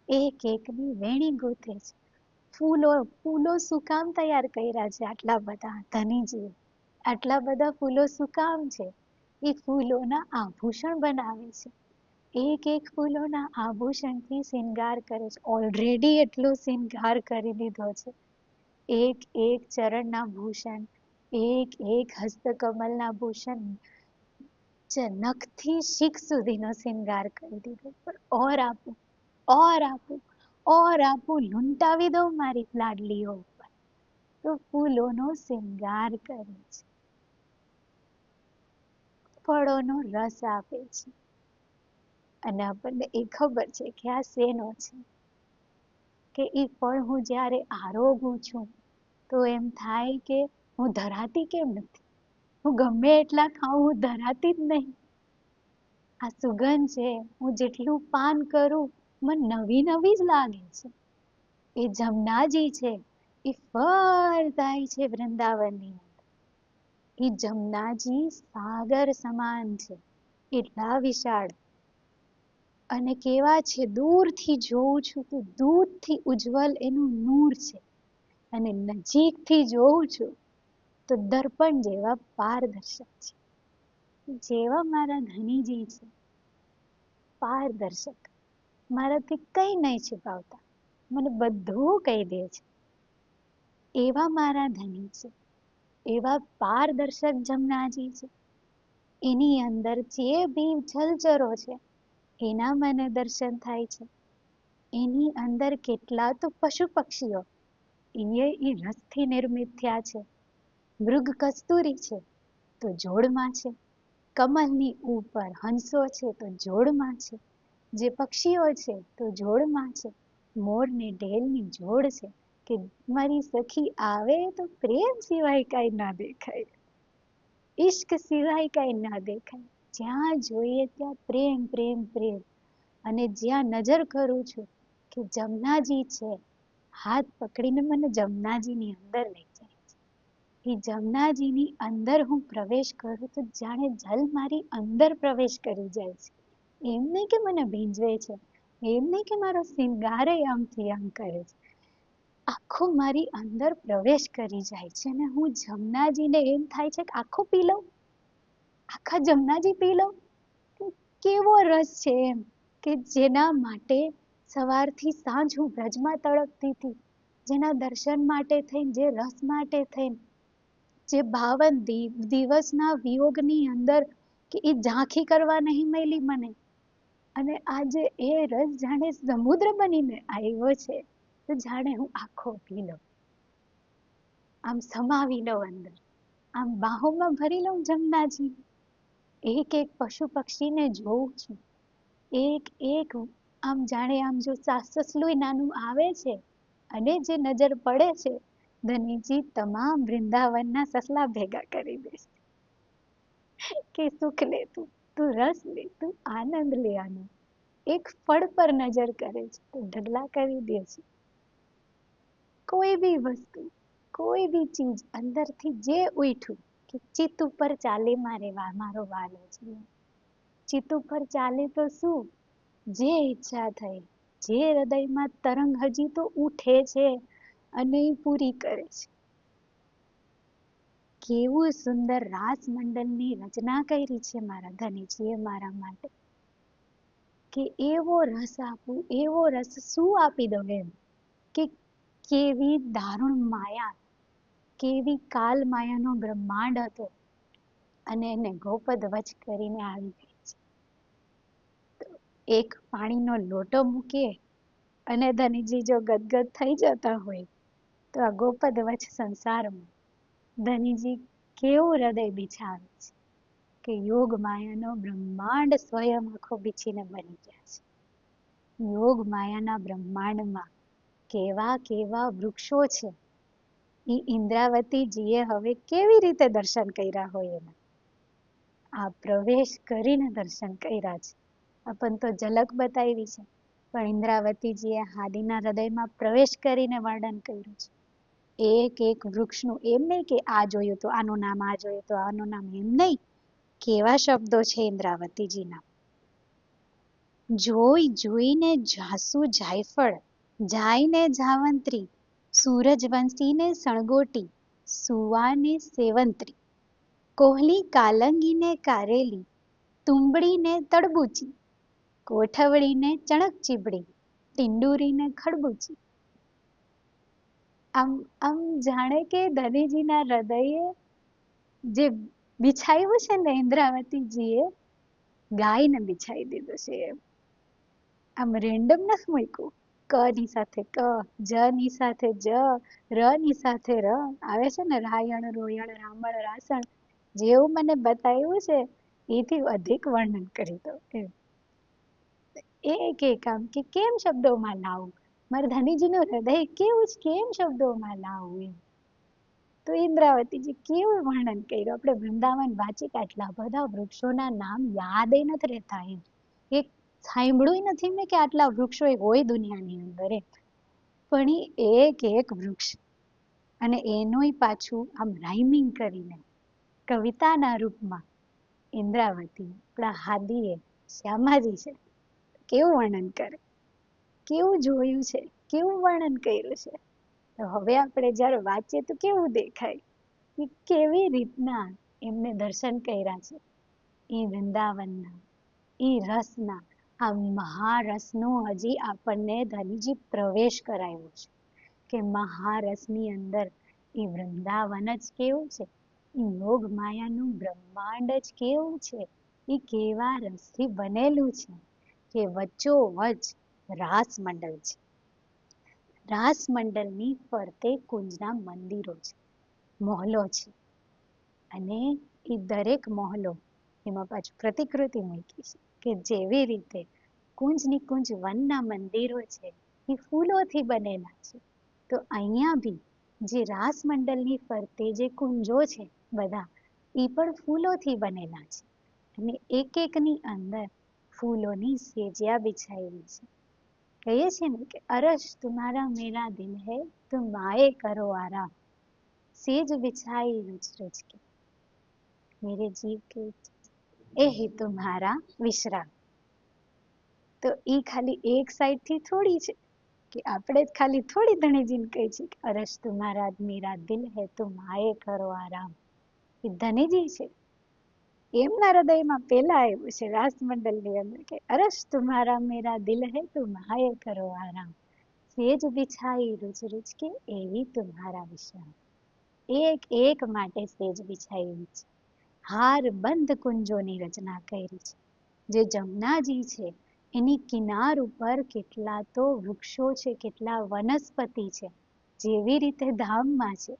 એક એકની વેણી ગોતે છે. ફૂલો શું કામ તૈયાર કર્યા છે આટલા બધા ધનીજીએ, આટલા બધા ફૂલો શું કામ છે? એ ફૂલોના આભૂષણ બનાવે છે, એક એક ફૂલોના આભૂષણથી શૃંગાર કરે છે. ઓલરેડી એટલો શૃંગાર કરી દીધો છે, એક એક ચરણના ભૂષણ, એક એક હસ્તકમલના ભૂષણ, નખથી શીખ સુધીનો શૃંગાર કરી દીધો. પણ ઓર આપું, ઓર આપું, ઓર આપું, લૂંટાવી દઉં મારી લાડલીઓ ઉપર, તો ફૂલોનો શૃંગાર કરે છે, ફળોનો રસ આપે છે. અને આપણને એ ખબર છે કે આ શેનો છે, કે એ ફળ હું જ્યારે આરોગું છું તો એમ થાય કે હું ધરાતી કેમ નથી, હું ગમે એટલા ખાઉં હું ધરાતી જ નહીં. આ સુગંધ છે, હું જેટલું પાન કરું મને નવી નવી જ લાગે છે. એ જમનાજી છે એ ફરતાય છે વૃંદાવનની અંદર, એ જમનાજી સાગર સમાન છે, એટલા વિશાળ અને કેવા છે, દૂરથી જોઉં છું તો દૂરથી ઉજ્જવલ એનું નૂર છે, અને નજીકથી જોઉં છું તો દર્પણ જેવા પારદર્શક છે. જેવા મારા ધનીજી છે પારદર્શક, મારાથી કઈ નહીં છુપાવતા, મને બધું કહી દે છે, એવા મારા ધની છે, એવા પારદર્શક જમનાજી છે. એની અંદર જે બી જલચરો છે એના મને દર્શન થાય છે, એની અંદર કેટલા તો પશુ પક્ષીઓ એ રસથી નિર્મિત થયા છે. મૃગ કસ્તુરી છે તો જોડમાં છે, કમલની ઉપર હંસો છે તો જોડમાં છે, જે પક્ષીઓ છે તો જોડમાં છે, મોર ને ઢેલની જોડ છે કે મારી સખી આવે તો પ્રેમ સિવાય કાંઈ ના દેખાય, ઈશ્ક સિવાય કાંઈ ના દેખાય. જ્યાં જોઈએ ત્યાં પ્રેમ પ્રેમ પ્રેમ. અને જ્યાં નજર કરું છું કે જમનાજી છે, હાથ પકડીને મને જમનાજીની અંદર લઈ જાય છે. એ જમનાજીની અંદર હું પ્રવેશ કરું તો જાણે જલ મારી અંદર પ્રવેશ કરી જાય છે. એમ નહીં કે મને ભીંજવે છે, એમ નહીં કે મારો શૃંગાર આમથી આમ કરે છે, આખો મારી અંદર પ્રવેશ કરી જાય છે. અને હું જમનાજીને એમ થાય છે કે આખો પી લઉં, આખા જમનાજી પી લઉં. કેવો રસ છે એમ કે જેના માટે સવારથી સાંજ હું બ્રજમાં તડપતી હતી, જેના દર્શન માટે થઈને, જે રસ માટે થઈને જે 52 દિવસના વિયોગની અંદર કે એ ઝાંખી કરવા નહીં મળી મને, અને આજે એ રસ જાણે સમુદ્ર બનીને આવ્યો છે, તો જાણે હું આખો પી લઉં, આમ સમાવી લઉં અંદર, આમ બાહોમાં ભરી લઉં જમનાજી. એક એક પશુ પક્ષીને જોઉં છું, એક એક આમ જાણે આમ જો સસલું નાનું આવે છે અને જે નજર પડે છે, ધનીજી તમામ વૃંદાવનના સસલા ભેગા કરી દે કે સુખ લે, તું રસ લે, તું આનંદ લે. આનો એક ફળ પર નજર કરે છે તો ઢગલા કરી દે છે. કોઈ બી વસ્તુ, કોઈ બી ચીજ અંદરથી જે ઉઠ્યું કે ચિત્ત ઉપર ચાલે મારો વાલો છે, ચિત્ત ઉપર ચાલે તો શું, જે ઈચ્છા થઈ, જે હૃદયમાં તરંગ હજી તો ઉઠે છે અને એ પૂરી કરે છે. કેવું સુંદર રાસ મંડળની રચના કરી છે મારા ધનીજીએ મારા માટે, કે એવો રસ આપું, એવો રસ શું આપી દઉં એમ, કે કેવી દારૂણ માયા, કેવી કાલ માયાનો બ્રહ્માંડ હતો અને એને ગોપદ વચ કરીને આવી ગઈ છે. એક પાણીનો લોટો મૂકીએ અને ધનીજી જો ગદગદ થઈ જતા હોય તો આ ગોપદ વચ સંસારમાં ધનીજી કેવું હૃદય બિછાવે છે કે યોગ માયાનો બ્રહ્માંડ સ્વયં આખો બીછીને બની ગયા છે. યોગ માયાના બ્રહ્માંડમાં કેવા કેવા વૃક્ષો છે, એ ઇન્દ્રાવતીજીએ હવે કેવી રીતે દર્શન કર્યા હોય એના, આ પ્રવેશ કરીને દર્શન કર્યા છે. આપણ તો ઝલક બતાવી છે, પણ ઇન્દ્રાવતીજીએ હાદીના હૃદયમાં પ્રવેશ કરીને વર્ણન કર્યું છે. એક એક વૃક્ષનું, એમ નહીં કે આ જોયું તો આનું નામ, આ જોયું તો આનું નામ, એમ નહીં. કેવા શબ્દો છે ઇન્દ્રાવતીજીના, જોઈ જોઈને જાસુ જાયફળ, જાયને જાવંત્રી, સૂરજવંશીને સણગોટી, સુવાને સેવંત્રી, કોહલી કાલંગીને કારેલી, તુંબડીને તડબૂચી, કોઠવડીને ચણક ચીબડી, ટીંડુરીને ખડબૂચી. આમ આમ જાણે કે ધનીજીના હૃદયે જે બિછાવ્યું છે ને ઇન્દ્રાવતીજીએ, ગાયને બિછાવી દીધું છે એમ. આમ રેન્ડમ નથી મૂક્યું, ક ની સાથે ક, જ ની સાથે જ, ર ની સાથે ર, આવે છે ને રાયણ રોયણ રામણ રાસણ, જેવું મને બતાવ્યું છે એથી અધિક વર્ણન કરી દઉં એમ. એક એક આમ કે કેમ શબ્દોમાં લાવું, મારા ધનીજીનું હૃદય કેવું છે, કેમ શબ્દોમાં લાવું એમ. તો ઇન્દ્રાવતીજી કેવું વર્ણન કર્યું. આપણે વૃંદાવન વાંચી આટલા બધા વૃક્ષોના નામ યાદ નથી રહેતા એમ, એક સાંભળ્યું નથી મેં કે આટલા વૃક્ષો હોય દુનિયાની અંદર એમ. પણ એ એક એક વૃક્ષ અને એનોય પાછું આમ રાઇમિંગ કરીને કવિતાના રૂપમાં ઇન્દ્રાવતી આપણા હાદીએ શ્યામાજી છે કેવું વર્ણન કરે, કેવું જોયું છે, કેવું વર્ણન કર્યું છે. તો હવે આપણે જ્યારે વાંચીએ તો કેવું દેખાય કે કેવી રીતના એમને દર્શન કર્યા છે એ વૃંદાવનના, એ રસના, આ મહારસનો હજી આપણને ધનીજી પ્રવેશ કરાવ્યો છે કે મહારસની અંદર એ વૃંદાવન જ કેવું છે, એ યોગ માયાનું બ્રહ્માંડ જ કેવું છે, એ કેવા રસથી બનેલું છે કે વચ્ચોવચ રાસ મંડળ છે. રાસ મંડળની ફરતે કુંજના મંદિરો છે, મહોલો છે, અને એ દરેક મહોલો એમાં પાછું પ્રતિકૃતિ મૂકી છે કે જેવી રીતે કુંજની કુંજ વનના મંદિરો છે એ ફૂલોથી બનેલા છે, તો અહીંયા બી જે રાસ મંડળની ફરતે જે કુંજો છે બધા, એ પણ ફૂલોથી બનેલા છે અને એક એકની અંદર ફૂલોની સેજિયા બિછાયેલી છે. કહીએ છીએ ને કે અરશ તુમ્હારા મેરા દિલ હૈ તુમ આए કરો આરામ, સેજ બિછાઈ રચ રચ કે મેરે જીવ કે એ હી તુમ્હારા વિશ્રામ. તો એ ખાલી એક સાઈડથી થોડી છે કે આપણે જ ખાલી થોડી ધણીજીને કહી છે કે અરશ તુમ્હારા મેરા દિલ હૈ તુમ આए કરો આરામ. એ ધનીજી છે એમના હૃદયમાં પેલા આવ્યું છે રાસ મંડળની અંદર કે અરશ તુમ્હારા મેરા દિલ હૈ તુમ આए કરો આરામ, સેજ બિછાઈ રુચ રુચ કે એવી તુમ્હારા વિશ્રામ. એક એક માટે સેજ બિછાવી છે. હાર બંધ કુંજોની રચના કરી છે. જે જમનાજી છે એની કિનાર ઉપર કેટલા તો વૃક્ષો છે, કેટલા વનસ્પતિ છે. જેવી રીતે ધામમાં છે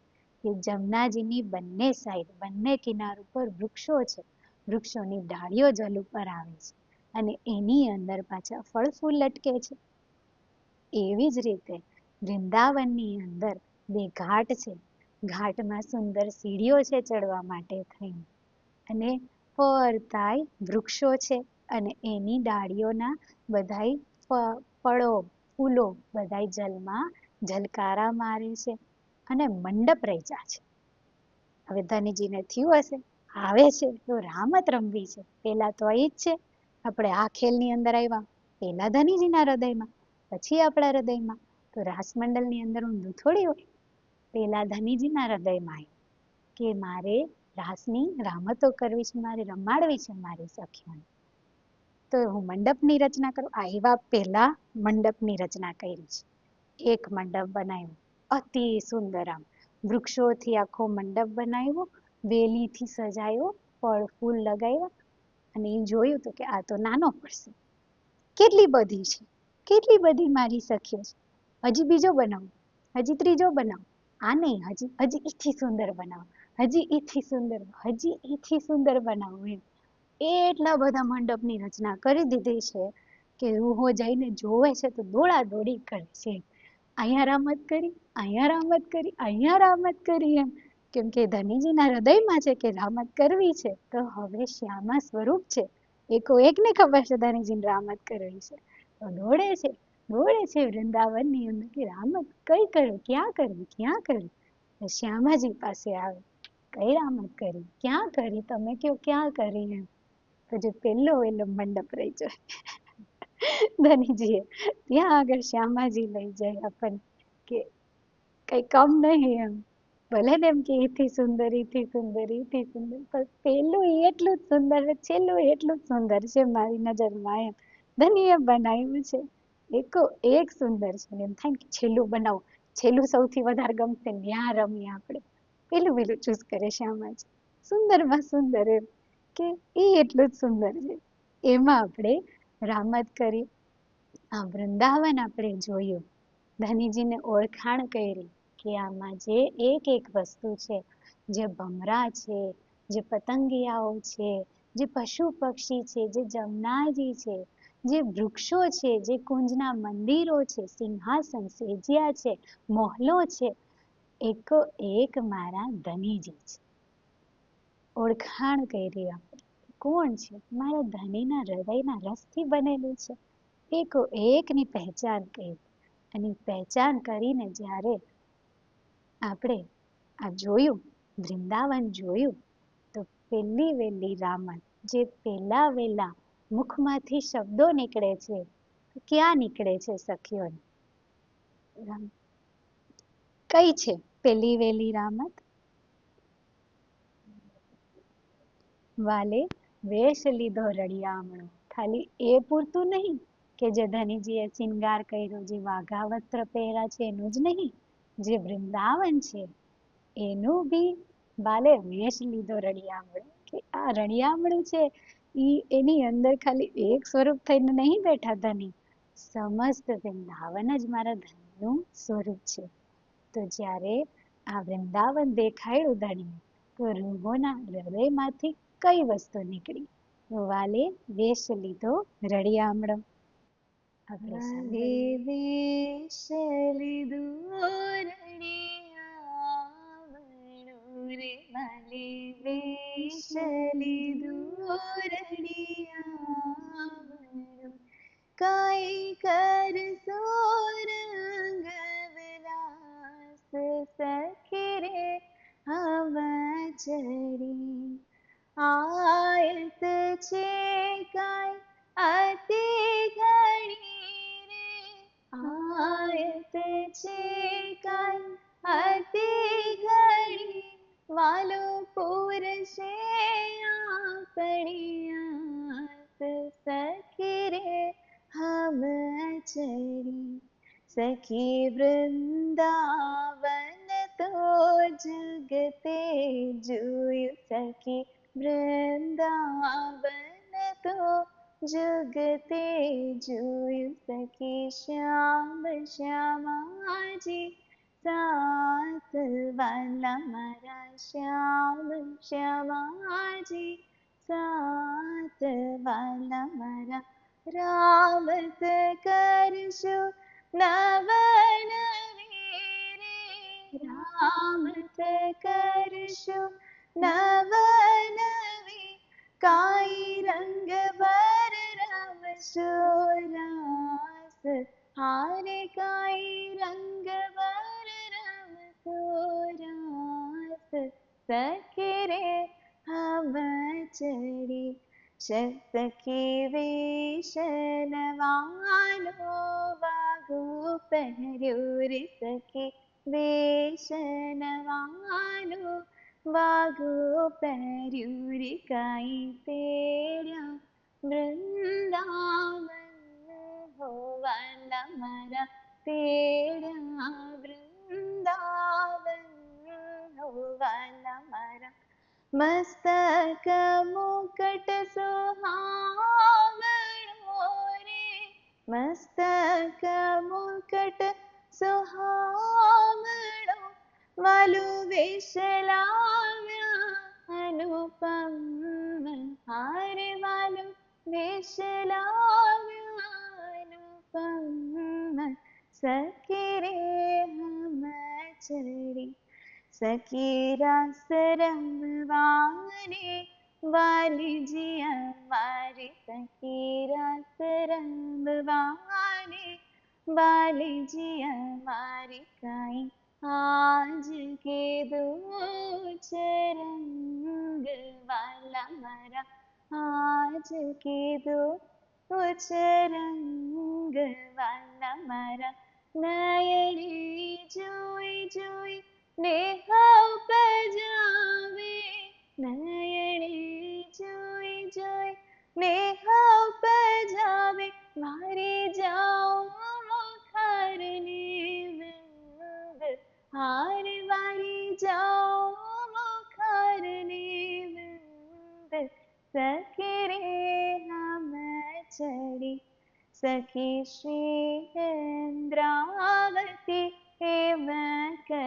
કે જમનાજીની બંને સાઈડ, બંને કિનાર ઉપર વૃક્ષો છે. વૃક્ષોની ડાળીઓ જલ ઉપર આવે છે અને એની અંદર પાછા ફળ ફૂલ લટકે છે. એવી જ રીતે વૃંદાવનની અંદર બે ઘાટ છે. ઘાટમાં સુંદર સીડીઓ છે ચડવા માટે થઈને, અને ફરતાય વૃક્ષો છે અને એની ડાળીઓના બધાય ફળો ફૂલો બધાય જલમાં ઝલકારા મારે છે અને મંડપ રચ્યા છે. હવે ધનજીને થયું હશે, આવે છે તો રામત રમવી છે. પેલા તો અહીં જ છે, આપણે આ ખેલની અંદર આવ્યા પેલા ધનજીના હૃદયમાં, પછી આપણા હૃદયમાં. તો રાસમંડળની અંદર ઊંધું થોડી હોય. પેલા ધનજીના હૃદયમાં આવ્યું કે મારે રાસની રામતો કરવી છે, મારે રમાડવી છે મારી સખીઓને. તો હું મંડપની રચના કરું. આવ્યા પહેલા મંડપની રચના કરી છે. એક મંડપ બનાવ્યો અતિ સુંદર, આમ વૃક્ષોથી આખો મંડપ બનાવ્યો, વેલીથી સજાયો, ફળ ફૂલ લગાવ્યા. અને એ જોયું તો કે આ તો નાનો પડશે, કેટલી બધી છે, કેટલી બધી મારી સખીઓ છે. હજી બીજો બનાવો, હજી ત્રીજો બનાવો, આ નહીં, હજી એથી સુંદર બનાવો, હજી એથી સુંદર, હજી એથી સુંદર બનાવો. એમ એટલા બધા મંડપની રચના કરી દીધી છે કે રૂહો જઈને જોવે છે તો દોડા દોડી કરે છે. અહીંયા રામત કરી, અહીંયા રામત કરી, અહીંયા રામત કરી. એમ કેમ કે ધનજીના હૃદયમાં છે કે રામત કરવી છે. તો હવે શ્યામા સ્વરૂપ છે, એકો એકને ખબર છે ધનજીને રામત કરવી છે, તો દોડે છે, દોડે છે વૃંદાવનની અંદર કે રામત કઈ કરવી, ક્યાં કરવી, ક્યાં કરવી. શ્યામાજી પાસે આવે, કઈ રામત કરી, ક્યાં કરી, તમે કયો ક્યાં કરી. એમ તો જે પહેલો એલો મંડપ રહી જાય ધનજીએ ત્યાં આગળ શ્યામાજી લઈ જાય આપણને કે કઈ કમ નહીં. એમ ભલે ને એમ કે એથી સુંદર, એથી સુંદર, એથી સુંદર, પણ પેલું એટલું જ સુંદર છે, છેલ્લું એટલું જ સુંદર છે મારી નજરમાં. એમ ધનીએ બનાવ્યું છે, એકો એક સુંદર છે. એમ થાય કે છેલ્લું બનાવો, છેલ્લું સૌથી વધારે ગમશે, ન્યા રમીએ આપણે. પેલું પેલું ચૂઝ કરે શ્યામાજી, સુંદરમાં સુંદર. એમ કે એ એટલું જ સુંદર છે. એમાં આપણે રામત કરી. આ વૃંદાવન આપણે જોયું, ધનજીને ઓળખાણ કરી કે આમાં જે એક એક વસ્તુ છે, જે ભમરા છે, જે પતંગિયાઓ છે, જે પશુ પક્ષી છે, જે જમનાજી છે, જે વૃક્ષો છે, જે કુંજના મંદિરો છે, સિંહાસન સેજ્યા છે, મહોલો છે, એકો એક મારા ધનીજી છે. ઓળખાણ કરી આપણે, કોણ છે? મારા ધનીના હૃદયના રસથી બનેલું છે. એકો એકની પહેચાન કરી. અને પહેચાન કરીને જ્યારે આપણે આ જોયું, વૃંદાવન જોયું, તો પેલી વેલી રામત, જે પેલા વેલા મુખમાંથી શબ્દો નીકળે છે, ક્યાં નીકળે છે સખીઓને? કઈ છે પેલી વેલી રામત? વાલે વેશ લીધો રળિયામણો. ખાલી એ પૂરતું નહીં કે જે ધનજીએ શિંગાર કર્યો, જે વાઘા વસ્ત્ર પહેર્યા છે એનું જ નહીં, જે વૃંદાવન છે એનું બી બાલે વેશ લીધો રળિયામણો. કે આ રળિયામણું છે એની અંદર ખાલી એક સ્વરૂપ થઈને નહીં બેઠા ધની, સમસ્ત વૃંદાવન જ મારા ધનનું સ્વરૂપ છે. તો જ્યારે આ વૃંદાવન દેખાયું ધણીને, તો રૂહોના હૃદયમાંથી કઈ વસ્તુ નીકળી? વાલે વેશ લીધો રળિયામણો. વાલે વેશ લીધો રળિયામણો રે, વાલે વેશ લીધો રળિયામણો, કાંઈ કરશો રંગ વિલાસ સખી રે હવા ચડી. આયત છે કાંઈ અતિ ઘણી રે, આયત છે કાંઈ અતિ ઘણી, વાલો પૂરશે આપણી આસ સખી રે હમ ચડી. સખી વૃંદાવન તો જગ જગતે જોયું સખી વૃંદાવન તો જગતે જોયું સખી શ્યામ શ્યામાજી સાત વાલા મારા શ્યામ શ્યામાજી સાત વાલા મારા રામત કરશો નવન વીરે રામત કરશો નવનવી કાઈ રંગ બર રમશો રાસ હારે કાઈ રંગ બર રમશો રાસ સખી રે હમ ચડી સખી વેશનવાનો વાઘો પહેર્યો રે સખી વેશનવાનો વાઘો પહેર્યું રે કાઈ તેડ્યા વૃંદાવન હોવાના મારા તેડ્યા વૃંદાવન હોવાના મારા મસ્તક મુકટ સુહાવણો રે મસ્તક મુકટ સુહાવણો વાલુ વેશ લાવ્યા અનુપમ હારે વાલુ વેશ લાવ્યા અનુપમ સખી રે હમ ચડી સખી રાસ રમવાને વાલીજી અમારી સખી રાસ રમવાને વાલીજી અમારી કાઈ આજ કીધું છે રંગ વાલા મારા આજ કીધું છે રંગ વાલા મારા નયને જોઈ જોઈ નેહ ઉપજાવે નયને જોઈ જોઈ નેહ ઉપજાવે મારી જાઓ મુખારને વિંદ હારે વારી જાઓ મુખારને વિંદ સખી રે હમ ચડી સખી શ્રી ઇન્દ્રાવતી એમ કહે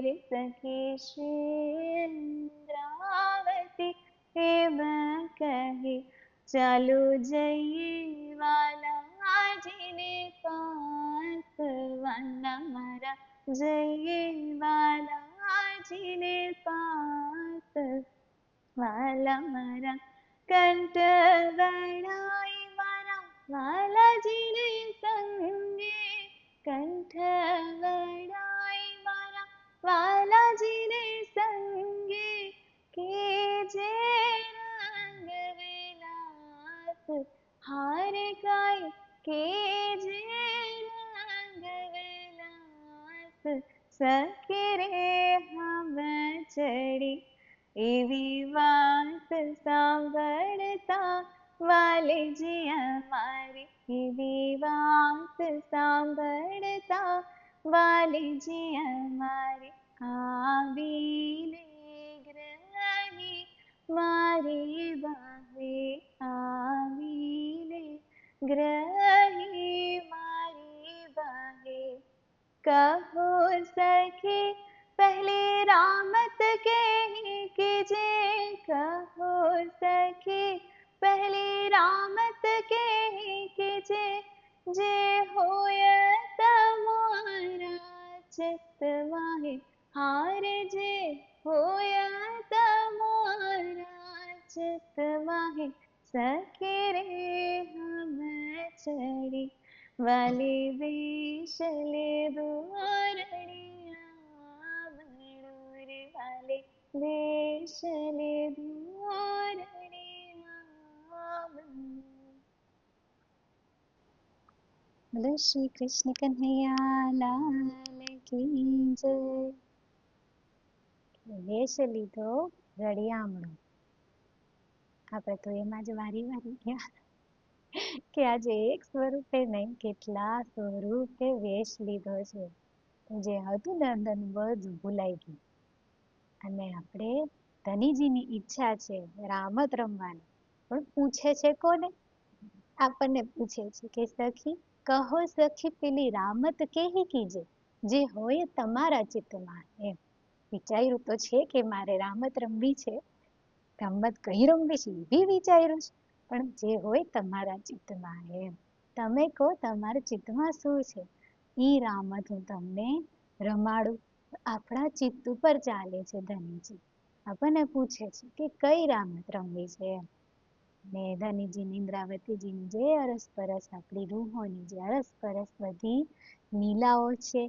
રે સખી શ્રી ઇન્દ્રાવતી એમ કહે ચાલો જઈએ વાલાજીને પાસ વાલા મારા જઈએ વાલાજીને પાસ વાલા મારા કંઠ વણાઈ મારા વાલાજીને સંગે કંઠ વણાઈ મારા વાલાજીને સંગે કે જે રંગ વિલાસ હારે કાય કે જે રંગ વિલાસ સખી રે હમ ચડી એવી વાત સાંભળતા વાલીજી અમારી એવી વાત સાંભળતા વાલીજી અમારી આવીને ગ્રહી મારી બાહે આવીને ગ્રહી મારી બાહે કહો સખી पहले रामत कही कीजिए कहो सखी पहले रामत कही कीजिए जे होय तमारा चित माहे हारे जे होय तमारा चित माहे सखी रे हम चढ़ी वाली वेश ले दोरड़िया वाले वेश ले दोरड़िया બોલો શ્રી કૃષ્ણ કન્હૈયા લાલ કી જય. વેશ લીધો રળિયામણો. આપણે તો એમાં જ વારી ગયા કે આજે એક સ્વરૂપે નહીં કેટલા સ્વરૂપે વેશ લીધો છે. જે હતું ને અંદરનું બધું ભૂલાઈ ગયું. અને આપણે ધનીજીની ઈચ્છા છે રામત રમવાની, પણ પૂછે છે કોને? આપણને પૂછે છે કે સખી કહો સખી પેલી રામત કેહી કીજે, જે હોય તમારા ચિત્તમાં. એમ વિચાર્યું તો છે કે મારે રામત રમવી છે, રમત કઈ રમવી છે એ બી વિચાર્યું છે, પણ જે હોય તમારા ચિત્તમાં. એમ તમે કહો તમારા ચિત્તમાં શું છે, ઈ રામત હું તમને રમાડું. આપણા ચિત્ત ઉપર ચાલે છે ધનીજી, આપણને પૂછે છે કે કઈ રામત રમવી છે. ને ધનીજી ઇન્દ્રાવતીજીની જે અરસપરસ આપણી રૂહોની જે અરસપરસ બધી લીલાઓ છે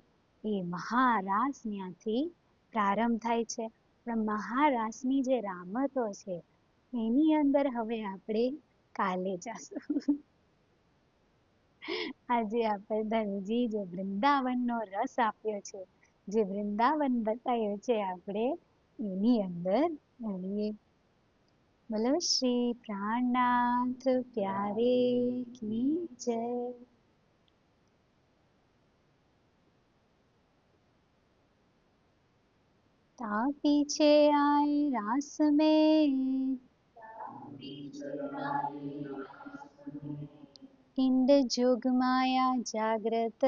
એ મહારાસ ત્યાંથી પ્રારંભ થાય છે. પણ મહારાસની જે રામતો છે એની અંદર હવે આપણે કાલે જાશું. આજે આપણે ધનજી જે વૃંદાવનનો રસ આપ્યો છે, જે વૃંદાવન બતાવ્યું છે આપણે એની અંદર મળીએ. બોલો શ્રી પ્રાણનાથ પ્યારે કી જય. तापी छे आए रास में, इंद जोग माया जागृत,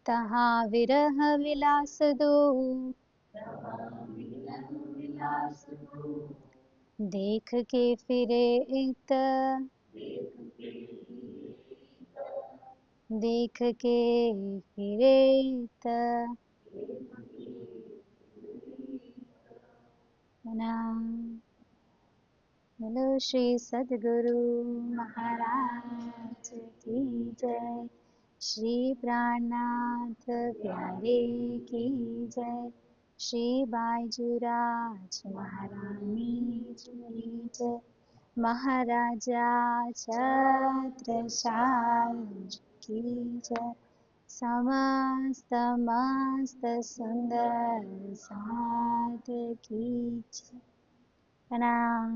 तहाँ विरह विलास दो, देख के फिरे इत, देख के फिरे इत. बोलो श्री सद्गुरु महाराज की जय, श्री प्राणनाथ प्यारे की जय, श्री बाईजुराज महारानी की जय, महाराजा छत्रसाल की जय, समस्त मस्त सुंदर साध की जय. प्रणाम.